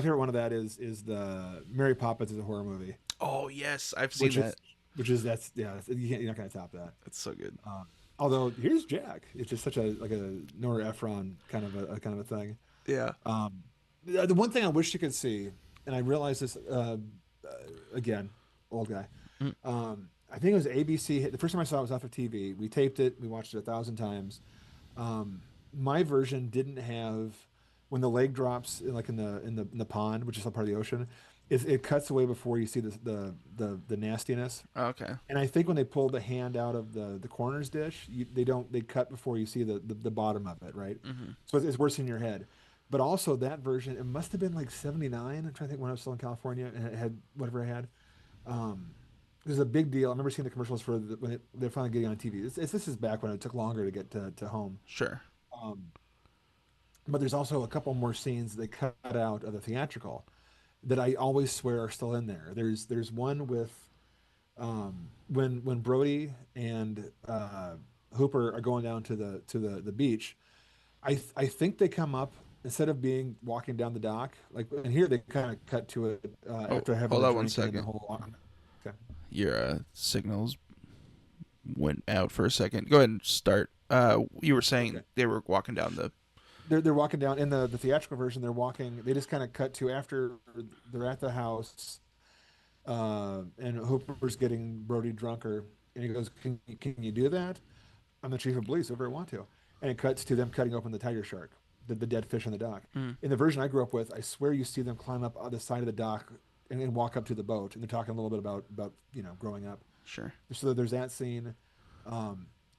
favorite one of that is the Mary Poppins is a horror movie, Oh yes, I've seen which that. is that's yeah. You're not gonna top that. That's so good. Although here's Jack. It's just such a like a Nora Ephron kind of a thing. Yeah. The one thing I wish you could see, and I realized this again, old guy. Mm. I think it was ABC. The first time I saw it was off of TV. We taped it. We watched it 1,000 times. My version didn't have when the leg drops like in the pond, which is a part of the ocean. It cuts away before you see the nastiness. Okay. And I think when they pull the hand out of the corners dish, they cut before you see the bottom of it, right? Hmm. So it's worse in your head. But also that version, it must have been like 79. I'm trying to think when I was still in California and it had whatever I had. It was a big deal. I remember seeing the commercials for when they're finally getting on TV. This is back when it took longer to get to home. Sure. Um, but there's also a couple more scenes they cut out of the theatrical that I always swear are still in there. There's one with when Brody and Hooper are going down to the beach. I think they come up instead of being walking down the dock like and here they kind of cut to it after having Hold a on one drink and second. the whole. Okay. Your signals went out for a second. Go ahead and start. You were saying Okay. they were walking down the. They're walking down in the theatrical version. They're walking. They just kind of cut to after they're at the house, and Hooper's getting Brody drunker, and he goes, "Can you do that? I'm the chief of police. If I want to." And it cuts to them cutting open the tiger shark, the dead fish on the dock. Mm. In the version I grew up with, I swear you see them climb up on the side of the dock and walk up to the boat, and they're talking a little bit about growing up. Sure. So there's that scene.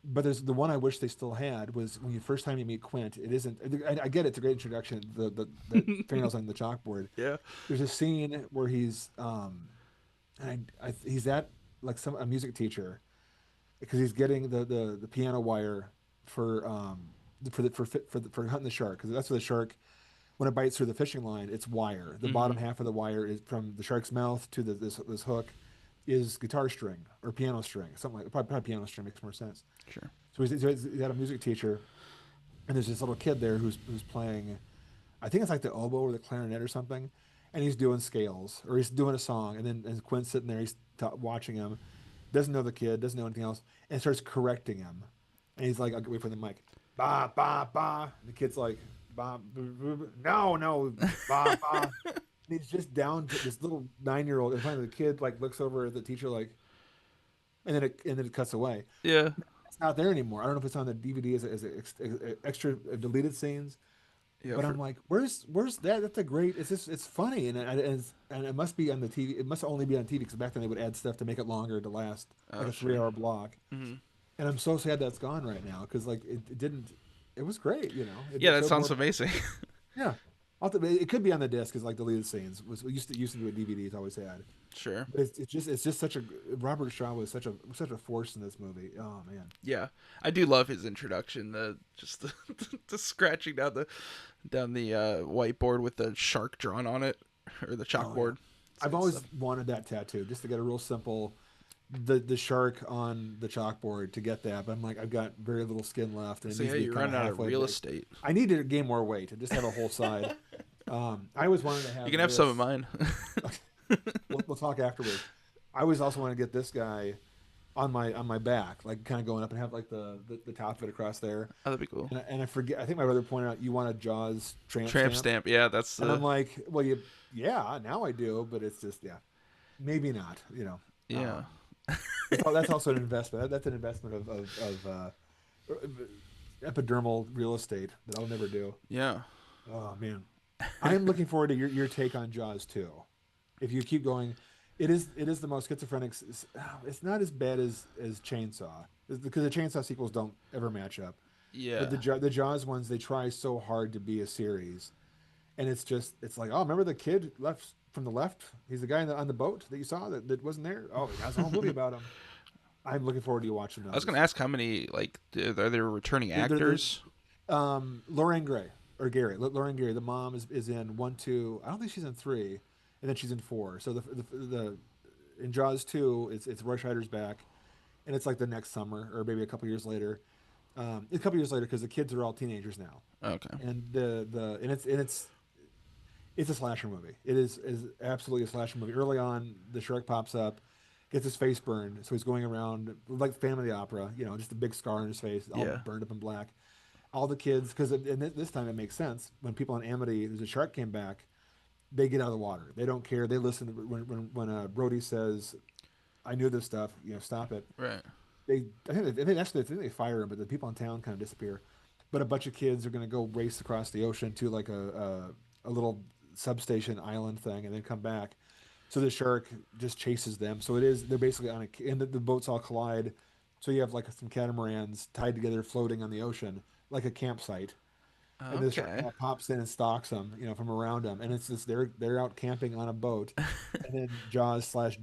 But there's the one I wish they still had was when you first time you meet Quint. It isn't. I get it's a great introduction. The fingernails on the chalkboard. Yeah. There's a scene where he's he's at like a music teacher because he's getting the piano wire for hunting the shark because that's what the shark when it bites through the fishing line it's wire. The bottom half of the wire is from the shark's mouth to this hook is guitar string or piano string, something like probably piano string makes more sense. Sure. So he's got a music teacher, and there's this little kid there who's playing, I think it's like the oboe or the clarinet or something, and he's doing scales or he's doing a song, and then and Quinn's sitting there, he's watching him, doesn't know the kid, doesn't know anything else, and starts correcting him, and he's like, I'll wait for the mic, ba ba ba, and the kid's like, ba, no, ba ba. And he's just down to this little 9-year-old, and finally the kid like looks over at the teacher like, and then it cuts away. Yeah. It's not there anymore. I don't know if it's on the DVD as extra deleted scenes, Yeah. but I'm like, where's that? That's a great. It's funny, and it must be on the TV. It must only be on TV because back then they would add stuff to make it longer to last like a 3-hour block. Hmm. And I'm so sad that's gone right now because like it didn't. It was great, Yeah, that showed sounds more- amazing. Yeah. It could be on the disc as like deleted scenes. We used to do a DVD. It's always had. Sure. But it's just such a Robert Shaw was such a force in this movie. Oh man. Yeah, I do love his introduction. The scratching down the whiteboard with the shark drawn on it or the chalkboard. It's I've good always stuff. wanted that tattoo just to get a real simple the shark on the chalkboard to get that. But I'm like I've got very little skin left and it So needs yeah, to be you're kinda running out of halfway real big. estate. I need to gain more weight and just have a whole side. I always wanted to have. You can have some of this- mine. We'll talk afterwards. I always also want to get this guy on my back, like kind of going up and have like the top of it across there. Oh, that'd be cool. And I forget. I think my brother pointed out you want a Jaws tramp Tramp stamp. Yeah, that's and I'm like, well, yeah, now I do, but it's just yeah. maybe not. You know, Yeah. that's also an investment. That's an investment of epidermal real estate that I'll never do. Yeah. Oh man, I am looking forward to your take on Jaws too. If you keep going, it is the most schizophrenic. It's not as bad as Chainsaw because the Chainsaw sequels don't ever match up. But Yeah. the Jaws ones, they try so hard to be a series, and it's like, oh, remember the kid left from the left? He's the guy on the boat that you saw that wasn't there. Oh, he has a whole movie about him. I'm looking forward to you watching I was gonna those. ask how many are there returning They're actors? Lorraine Gray or Gary. Lorraine Gary. The mom is in one, two. I don't think she's in three, and then she's in four. So the in Jaws two, it's Roy Scheider's back, and it's like the next summer or maybe a couple years later. A couple years later because the kids are all teenagers now, Okay. and it's a slasher movie. It is absolutely a slasher movie. Early on, the shark pops up, gets his face burned, so he's going around like Phantom of the Opera, just a big scar on his face, all Yeah. burned up in black. All the kids, because this time it makes sense. When people on Amity, there's a shark came back, they get out of the water. They don't care. They listen when Brody says, "I knew this stuff. Stop it." Right. I think they fire him, but the people in town kind of disappear. But a bunch of kids are going to go race across the ocean to like a little substation island thing, and then come back. So the shark just chases them. So they're basically and the boats all collide. So you have like some catamarans tied together, floating on the ocean like a campsite, and the shark Okay. pops in and stalks them, from around them, and it's just they're out camping on a boat, and then Jaws slash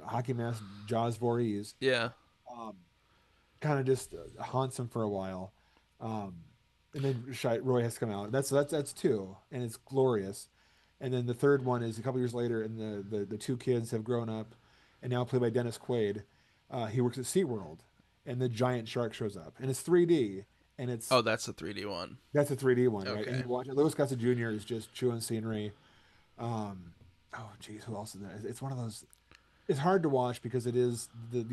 hockey mask Jaws Voorhees Yeah. um, kind of just haunts him for a while, um, and then Roy has to come out. That's two, and it's glorious. And then the third one is a couple years later, and the two kids have grown up, and now played by Dennis Quaid. He works at SeaWorld, and the giant shark shows up, and it's 3D, and Oh, that's the 3D one. that's a 3D one, right? And Okay. you watch it. Louis Gossett Jr. is just chewing scenery. Um, oh, geez, who else is there? It's one of those. It's hard to watch because it is the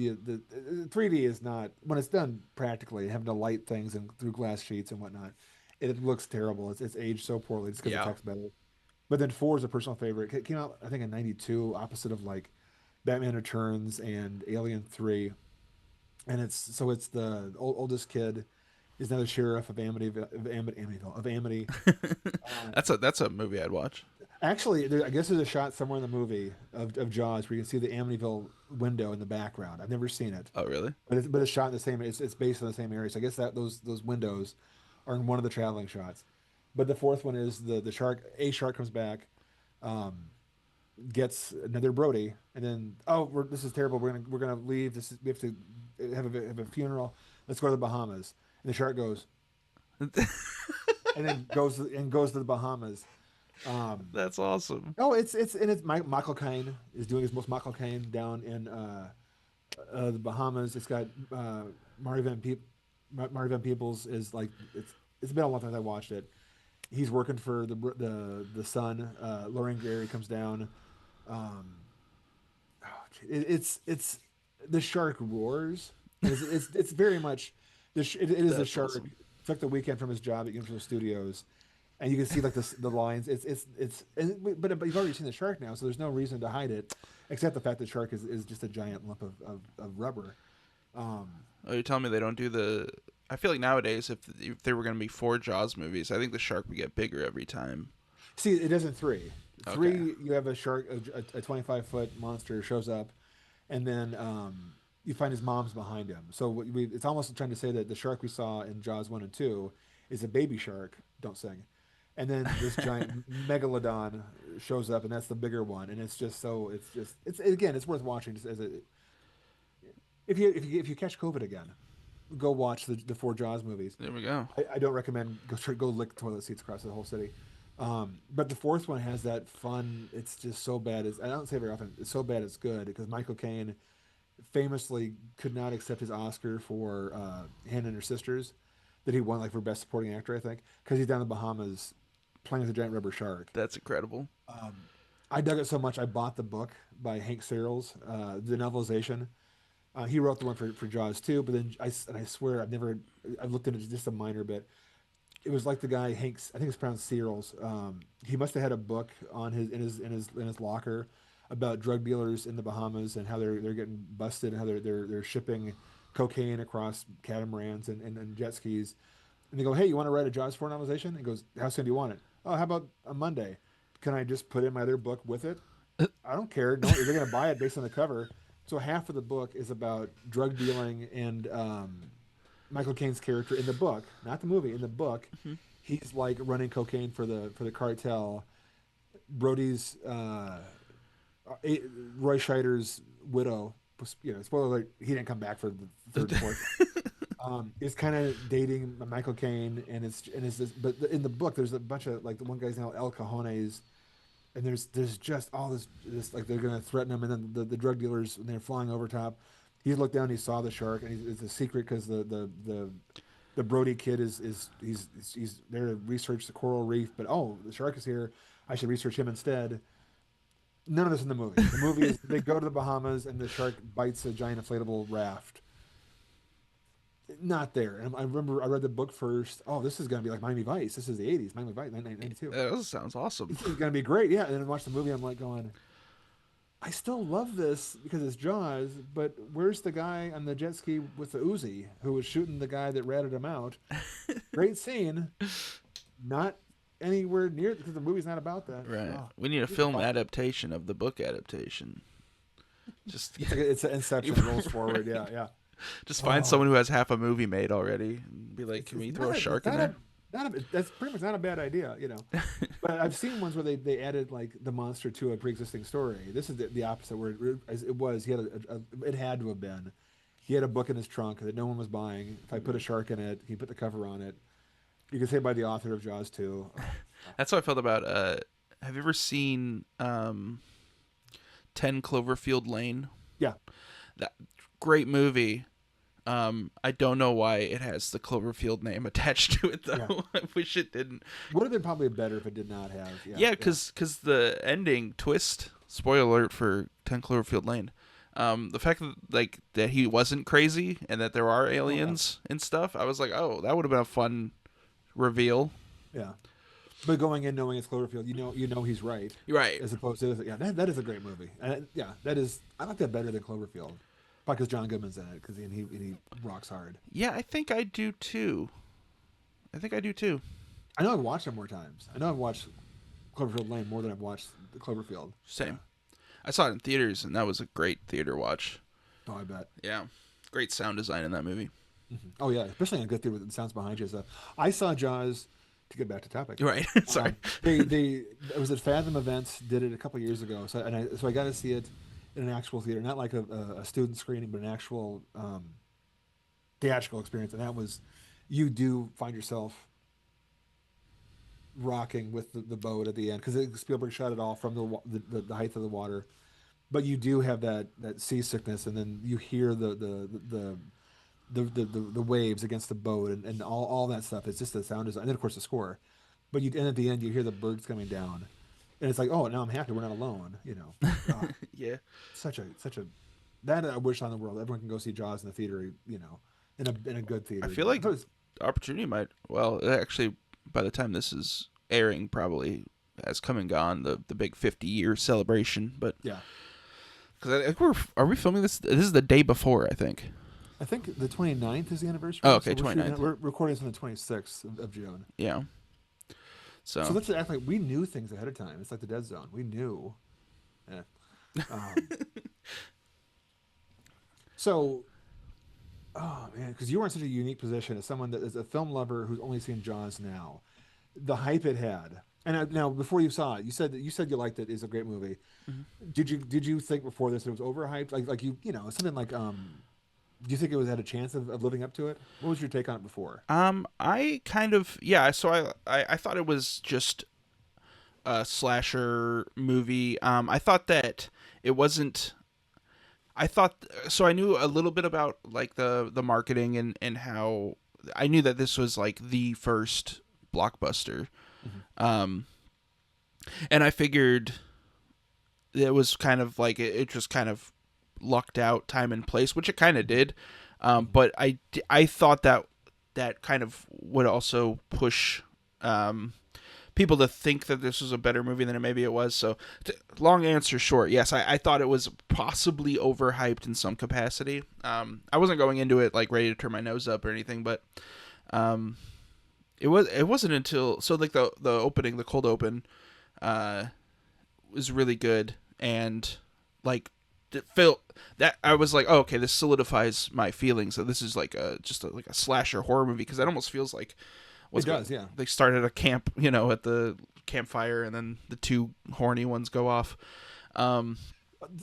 3D is not when it's done practically having to light things and through glass sheets and whatnot. It looks terrible. It's aged so poorly just because the Yeah. text better. But then four is a personal favorite. It came out I think in '92, opposite of like Batman Returns and Alien 3, and it's the oldest kid is now the sheriff of Amity. Uh, That's a movie I'd watch. Actually, I guess there's a shot somewhere in the movie of Jaws where you can see the Amityville window in the background. I've never seen it, Oh, really? but it's shot in the same. It's based on the same area. So I guess that those windows are in one of the traveling shots. But the fourth one is the shark. A shark comes back, um, gets another Brody, and then this is terrible. We're gonna leave. We have to have a funeral. Let's go to the Bahamas. And the shark goes and then goes to the Bahamas. Um, That's awesome. Oh, it's Michael Caine is doing his most Michael Caine down in the Bahamas. It's got Mari Van Peep, Mari Van Peebles is like it's been a long time since I watched it. He's working for the son. Lauren Gary comes down. Um, oh, it's the shark roars. It's very much it is a That's shark. awesome. Took the weekend from his job at Universal Studios, and you can see like the lines. But you've already seen the shark now, so there's no reason to hide it, except the fact that shark is just a giant lump of rubber. Um, Oh, you're telling me they don't do the? I feel like nowadays, if there were going to be four Jaws movies, I think the shark would get bigger every time. See, it does in three. Okay. Three, you have a shark, a 25-foot monster shows up, and then you find his mom's behind him. So it's almost trying to say that the shark we saw in Jaws 1 and 2 is a baby shark. Don't sing. And then this giant megalodon shows up, and that's the bigger one. And it's again, it's worth watching just as a if you catch COVID again, go watch the four Jaws movies. There we go. I don't recommend go lick toilet seats across the whole city. But the fourth one has that fun. It's just so bad. I don't say it very often. It's so bad it's good because Michael Caine famously could not accept his Oscar for Hannah and Her Sisters that he won like for best supporting actor I think because he's down in the Bahamas playing with a giant rubber shark. That's incredible. I dug it so much I bought the book by Hank Searles, the novelization. He wrote the one for Jaws too, but then I swear I've looked into it just a minor bit. It was like the guy Hanks, I think it's pronounced Searles. He must have had a book on in his locker about drug dealers in the Bahamas and how they're getting busted and how they're shipping cocaine across catamarans and jet skis. And they go, "Hey, you want to write a Jaws 4 novelization?" And he goes, "How soon do you want it?" "Oh, how about a Monday? Can I just put in my other book with it?" "I don't care. No, they're going to buy it based on the cover." So half of the book is about drug dealing and Michael Caine's character in the book, not the movie. In the book, Mhm. he's like running cocaine for the cartel. Brody's Roy Scheider's widow, spoiler alert, he didn't come back for the third and fourth. Is kind of dating Michael Caine, and it's this, but in the book, there's a bunch of like the one guy's now El Cajones, and there's just all this like they're gonna threaten him, and then the drug dealers when they're flying over top, he looked down, he saw the shark, and it's a secret because the Brody kid he's there to research the coral reef, but oh, the shark is here, I should research him instead. None of this in the movie. The movie is they go to the Bahamas and the shark bites a giant inflatable raft. Not there. And I remember I read the book first. Oh, this is going to be like Miami Vice. This is the 80s, Miami Vice, 1992. That sounds awesome. This is going to be great. Yeah. And then I watched the movie. I'm like going, I still love this because it's Jaws, but where's the guy on the jet ski with the Uzi who was shooting the guy that ratted him out? Great scene. Not anywhere near because the movie's not about that. Right. Oh, We need a film adaptation of the book adaptation. Just it's an Inception rolls forward. Yeah. Yeah. just find someone who has half a movie made already and be like, "Can we throw a shark in there?" That's pretty much not a bad idea, But I've seen ones where they added like the monster to a pre-existing story. This is the opposite. Where it was, he had it had to have been. He had a book in his trunk that no one was buying. If I put a shark in it, he put the cover on it. You can say by the author of Jaws 2. That's how I felt about. Have you ever seen 10 Cloverfield Lane? Yeah. That great movie. I don't know why it has the Cloverfield name attached to it though. Yeah. I wish it didn't. Would have been probably better if it did not have. Yeah, because the ending twist. Spoiler alert for 10 Cloverfield Lane. The fact that he wasn't crazy and that there are aliens and stuff. I was like, oh, that would have been a fun reveal. Yeah. But going in knowing it's Cloverfield, you know he's right. Right. As opposed to that is a great movie. And that is I like that better than Cloverfield. Because John Goodman's in it, because he rocks hard. Yeah, I think I do too. I know I've watched it more times. I know I've watched Cloverfield Lane more than I've watched the Cloverfield. Same. I saw it in theaters, and that was a great theater watch. Oh, I bet. Yeah. Great sound design in that movie. Mm-hmm. Oh, yeah. Especially in a good theater with the sounds behind you. So I saw Jaws, to get back to topic. Right. Sorry. It was at Fathom Events, did it a couple years ago. So I got to see it in an actual theater, not like a student screening, but an actual theatrical experience. And that was, you do find yourself rocking with the boat at the end because Spielberg shot it all from the height of the water, but you do have that seasickness, and then you hear the waves against the boat and all that stuff. It's just the sound design, and then of course the score. But and at the end you hear the birds coming down. And it's like, oh, now I'm happy we're not alone, Oh, Yeah. such a that I wish on the world everyone can go see Jaws in the theater, in a good theater. I feel like the opportunity might. Well, actually, by the time this is airing, probably has come and gone. The big 50-year celebration, but yeah, because are we filming this? This is the day before, I think. I think the 29th is the anniversary. Oh, okay, so 29th. We're recording this on the 26th of June. Yeah. So let's act like we knew things ahead of time. It's like the Dead Zone. We knew. Yeah. So, oh man, because you were in such a unique position as someone that is a film lover who's only seen Jaws now. The hype it had, and now before you saw it, you said you liked it. It's a great movie. Mm-hmm. Did you think before this it was overhyped? Like something like do you think it had a chance of living up to it? What was your take on it before? I kind of So I thought it was just a slasher movie. I thought that it wasn't. I knew a little bit about like the marketing and how I knew that this was like the first blockbuster, mm-hmm. And I figured it was kind of like it just kind of lucked out time and place, which it kind of did. But I thought that kind of would also push people to think that this was a better movie than maybe it was. So, long answer short, yes, I thought it was possibly overhyped in some capacity. I wasn't going into it like ready to turn my nose up or anything, but it wasn't until like the opening, the cold open, was really good, and like it felt that I was like, oh, okay, this solidifies my feelings that this is like like a slasher horror movie, because it almost feels like yeah. They start at a camp, at the campfire, and then the two horny ones go off.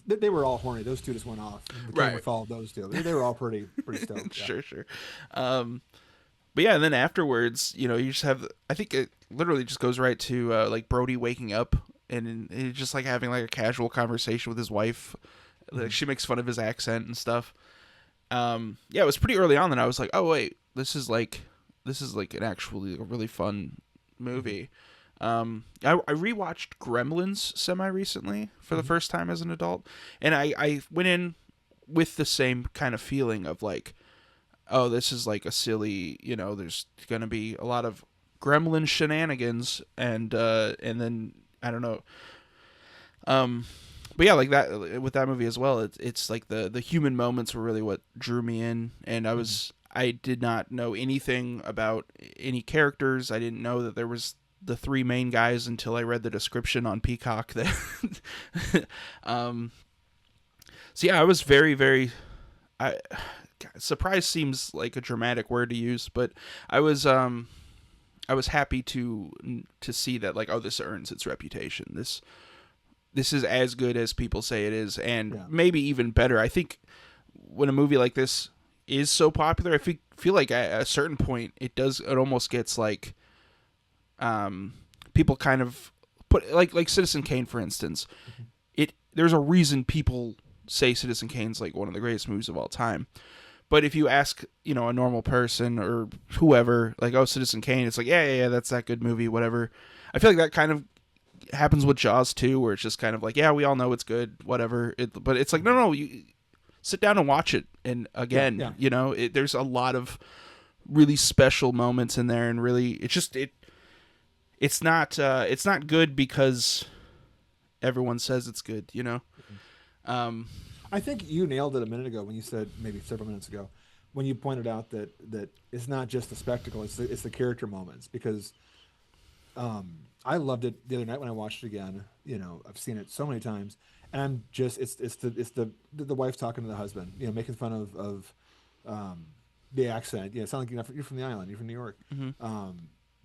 They were all horny. Those two just went off. The camera followed those two. They were all pretty stoked. Yeah. Sure. But yeah, and then afterwards, you just have, I think it literally just goes right to like Brody waking up and he's just like having like a casual conversation with his wife. Like, she makes fun of his accent and stuff. Yeah, it was pretty early on that I was like, oh wait, this is like an actually really fun movie. I rewatched Gremlins semi recently for the first time as an adult, and I went in with the same kind of feeling of like, oh, this is like a silly, there's gonna be a lot of gremlin shenanigans, and then I don't know. But yeah, like that with that movie as well, it's like the human moments were really what drew me in, and I did not know anything about any characters. I didn't know that there was the three main guys until I read the description on Peacock. That, so yeah, I was very, very. Surprise seems like a dramatic word to use, but I was happy to see that, like, oh, this earns its reputation. This is as good as people say it is, and maybe even better. I think when a movie like this is so popular, I feel like at a certain point it almost gets like people kind of put like Citizen Kane, for instance. There's a reason people say Citizen Kane's like one of the greatest movies of all time. But if you ask, a normal person or whoever, like, oh, Citizen Kane, it's like, yeah, that's that good movie, whatever. I feel like that kind of happens with Jaws too, where it's just kind of like, yeah, we all know it's good, whatever. But it's like, no, you sit down and watch it, and again, there's a lot of really special moments in there, and really, it's not good because everyone says it's good, I think you nailed it a minute ago when you said, maybe several minutes ago, when you pointed out that it's not just the spectacle, it's the character moments, because I loved it the other night when I watched it again. I've seen it so many times, and I'm just it's the wife talking to the husband, making fun of the accent. Yeah, it sounds like you're from the island, you're from New York.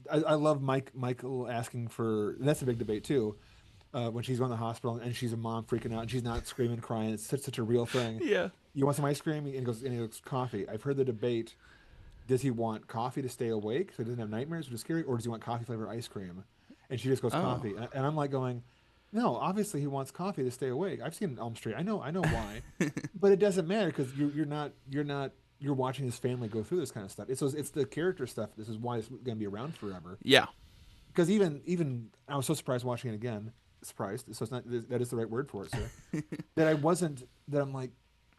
I love Michael asking for, that's a big debate too. When she's going to the hospital and she's a mom freaking out and she's not screaming, crying. It's such a real thing. Yeah. You want some ice cream? And he goes, coffee. I've heard the debate. Does he want coffee to stay awake so he doesn't have nightmares, which is scary, or does he want coffee flavored ice cream? And she just goes, coffee. And I'm like going, no, obviously he wants coffee to stay awake. I've seen Elm Street. I know why. But it doesn't matter, because you're watching his family go through this kind of stuff. It's the character stuff. This is why it's going to be around forever. Yeah. Because even I was so surprised watching it again. Surprised, so it's not, that is the right word for it, sir. that I'm like,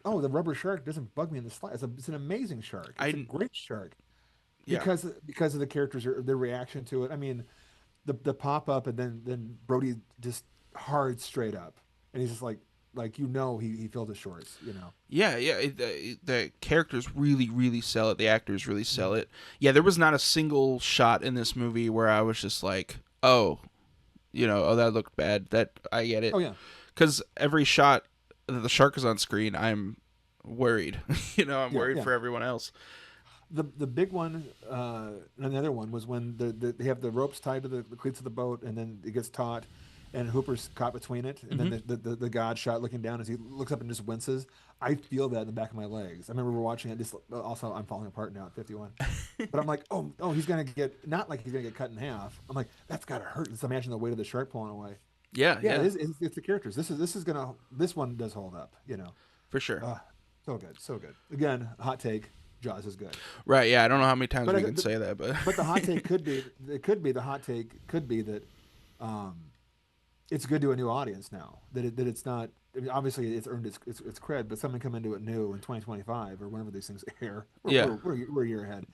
oh, the rubber shark doesn't bug me in the slightest. It's an amazing shark. It's a great shark. Because of the characters, their reaction to it. I mean, the pop up, and then Brody just hard straight up, and he's just like he filled his shorts. Yeah. The characters really, really sell it. The actors really sell it. Yeah, there was not a single shot in this movie where I was just like, oh, that looked bad. That I get it. Oh yeah. Because every shot that the shark is on screen, I'm worried. I'm worried for everyone else. The big one, another one, was when they have the ropes tied to the cleats of the boat, and then it gets taut, and Hooper's caught between it, and then the God shot looking down as he looks up and just winces. I feel that in the back of my legs. I remember we're watching it. Also, I'm falling apart now at 51. But I'm like, oh, he's gonna get, not like he's gonna get cut in half. I'm like, that's gotta hurt. Just imagine the weight of the shark pulling away. Yeah. It's the characters. This one does hold up. For sure. So good. Again, hot take. Jaws is good. Right. Yeah. I don't know how many times we can say that, but the hot take could be that it's good to a new audience now. That it's not. I mean, obviously, it's earned its cred, but someone come into it new in 2025 or whenever these things air. Yeah. We're a year ahead.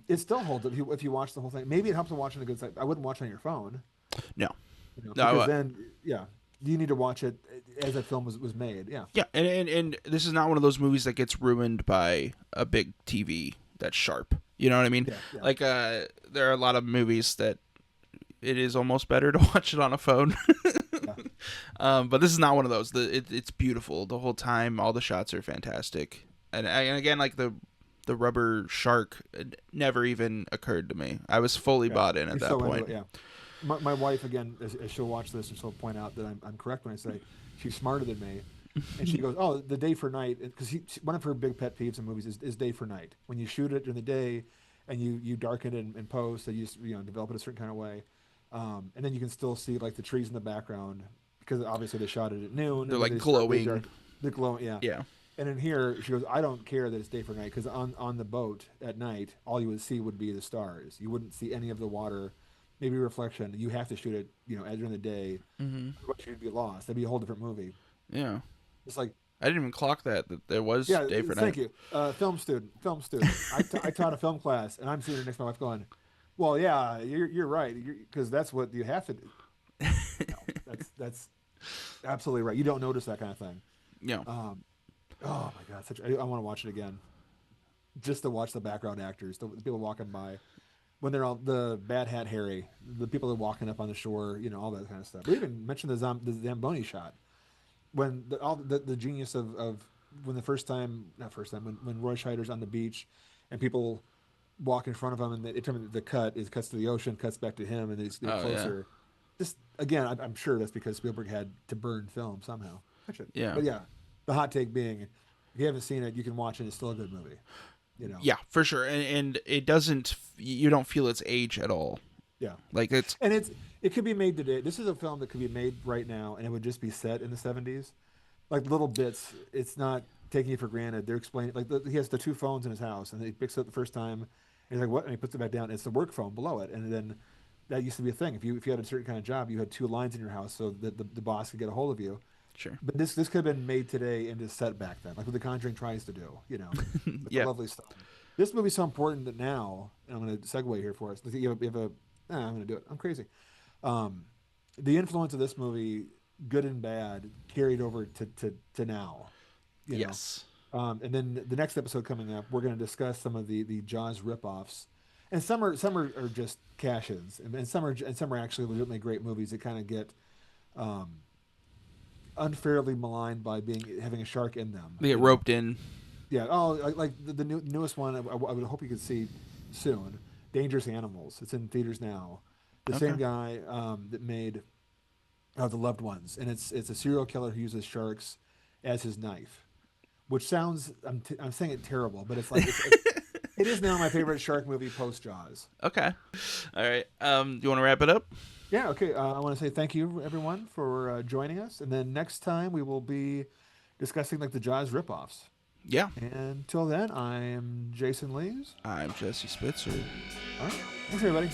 It still holds up if you watch the whole thing. Maybe it helps to watch on a good site. I wouldn't watch it on your phone, No. No. because then you need to watch it as that film was made. Yeah. Yeah, and this is not one of those movies that gets ruined by a big TV that's sharp. You know what I mean? Yeah. Like, there are a lot of movies that it is almost better to watch it on a phone. But this is not one of those. It's beautiful the whole time. All the shots are fantastic, and again, like the rubber shark never even occurred to me. I was fully bought in at that point. Yeah. My wife, again, as she'll watch this and she'll point out that I'm correct when I say she's smarter than me. And she goes, oh, the day for night, because one of her big pet peeves in movies is day for night. When you shoot it during the day and you darken it in post, you develop it a certain kind of way. And then you can still see like the trees in the background because obviously they shot it at noon. They're like glowing. They're glowing, yeah. Yeah. And in here, she goes, I don't care that it's day for night because on the boat at night, all you would see would be the stars. You wouldn't see any of the water. Maybe reflection. You have to shoot it, during the day. Otherwise you'd be lost. That'd be a whole different movie. Yeah. It's like I didn't even clock that there was day for night. Thank you. Film student. I taught a film class, and I'm sitting next to my wife going, well, yeah, you're right, because that's what you have to do. No, that's absolutely right. You don't notice that kind of thing. Yeah. Oh my God, I want to watch it again, just to watch the background actors, the people walking by. When they're all the Bad Hat Harry, the people that are walking up on the shore, all that kind of stuff. We even mentioned the Zamboni shot. When the genius of when when Roy Scheider's on the beach and people walk in front of him and the cut cuts to the ocean, cuts back to him, and it's closer. Yeah. Just again, I'm sure that's because Spielberg had to burn film somehow. Yeah. But yeah, the hot take being, if you haven't seen it, you can watch it. It's still a good movie. Yeah, for sure, and it doesn't. You don't feel its age at all. Yeah, like it could be made today. This is a film that could be made right now, and it would just be set in the 70s, like little bits. It's not taking it for granted. They're explaining he has the two phones in his house, and he picks it up the first time, and he's like, "What?" And he puts it back down. It's the work phone below it, and then that used to be a thing. If you had a certain kind of job, you had two lines in your house so that the boss could get a hold of you. Sure. But this could have been made today and just set back then, like what The Conjuring tries to do. With the lovely stuff. This movie's so important that now, and I'm going to segue here for us. I'm going to do it. I'm crazy. The influence of this movie, good and bad, carried over to now. Yes. And then the next episode coming up, we're going to discuss some of the Jaws ripoffs, and some are just cash-ins, and some are actually legitimately great movies that kind of get unfairly maligned by having a shark in them. They get roped in. Yeah. Oh, like the newest one. I would hope you could see soon. Dangerous Animals. It's in theaters now. The same guy that made The Loved Ones, and it's a serial killer who uses sharks as his knife, which sounds I'm saying it terrible, but it's like it is now my favorite shark movie post Jaws. Okay. All right. Do you want to wrap it up? Yeah. Okay. I want to say thank you everyone for joining us, and then next time we will be discussing the Jaws ripoffs. Yeah. And until then, I'm Jason Lees. I'm Jesse Spitzer. All right. Thanks, everybody.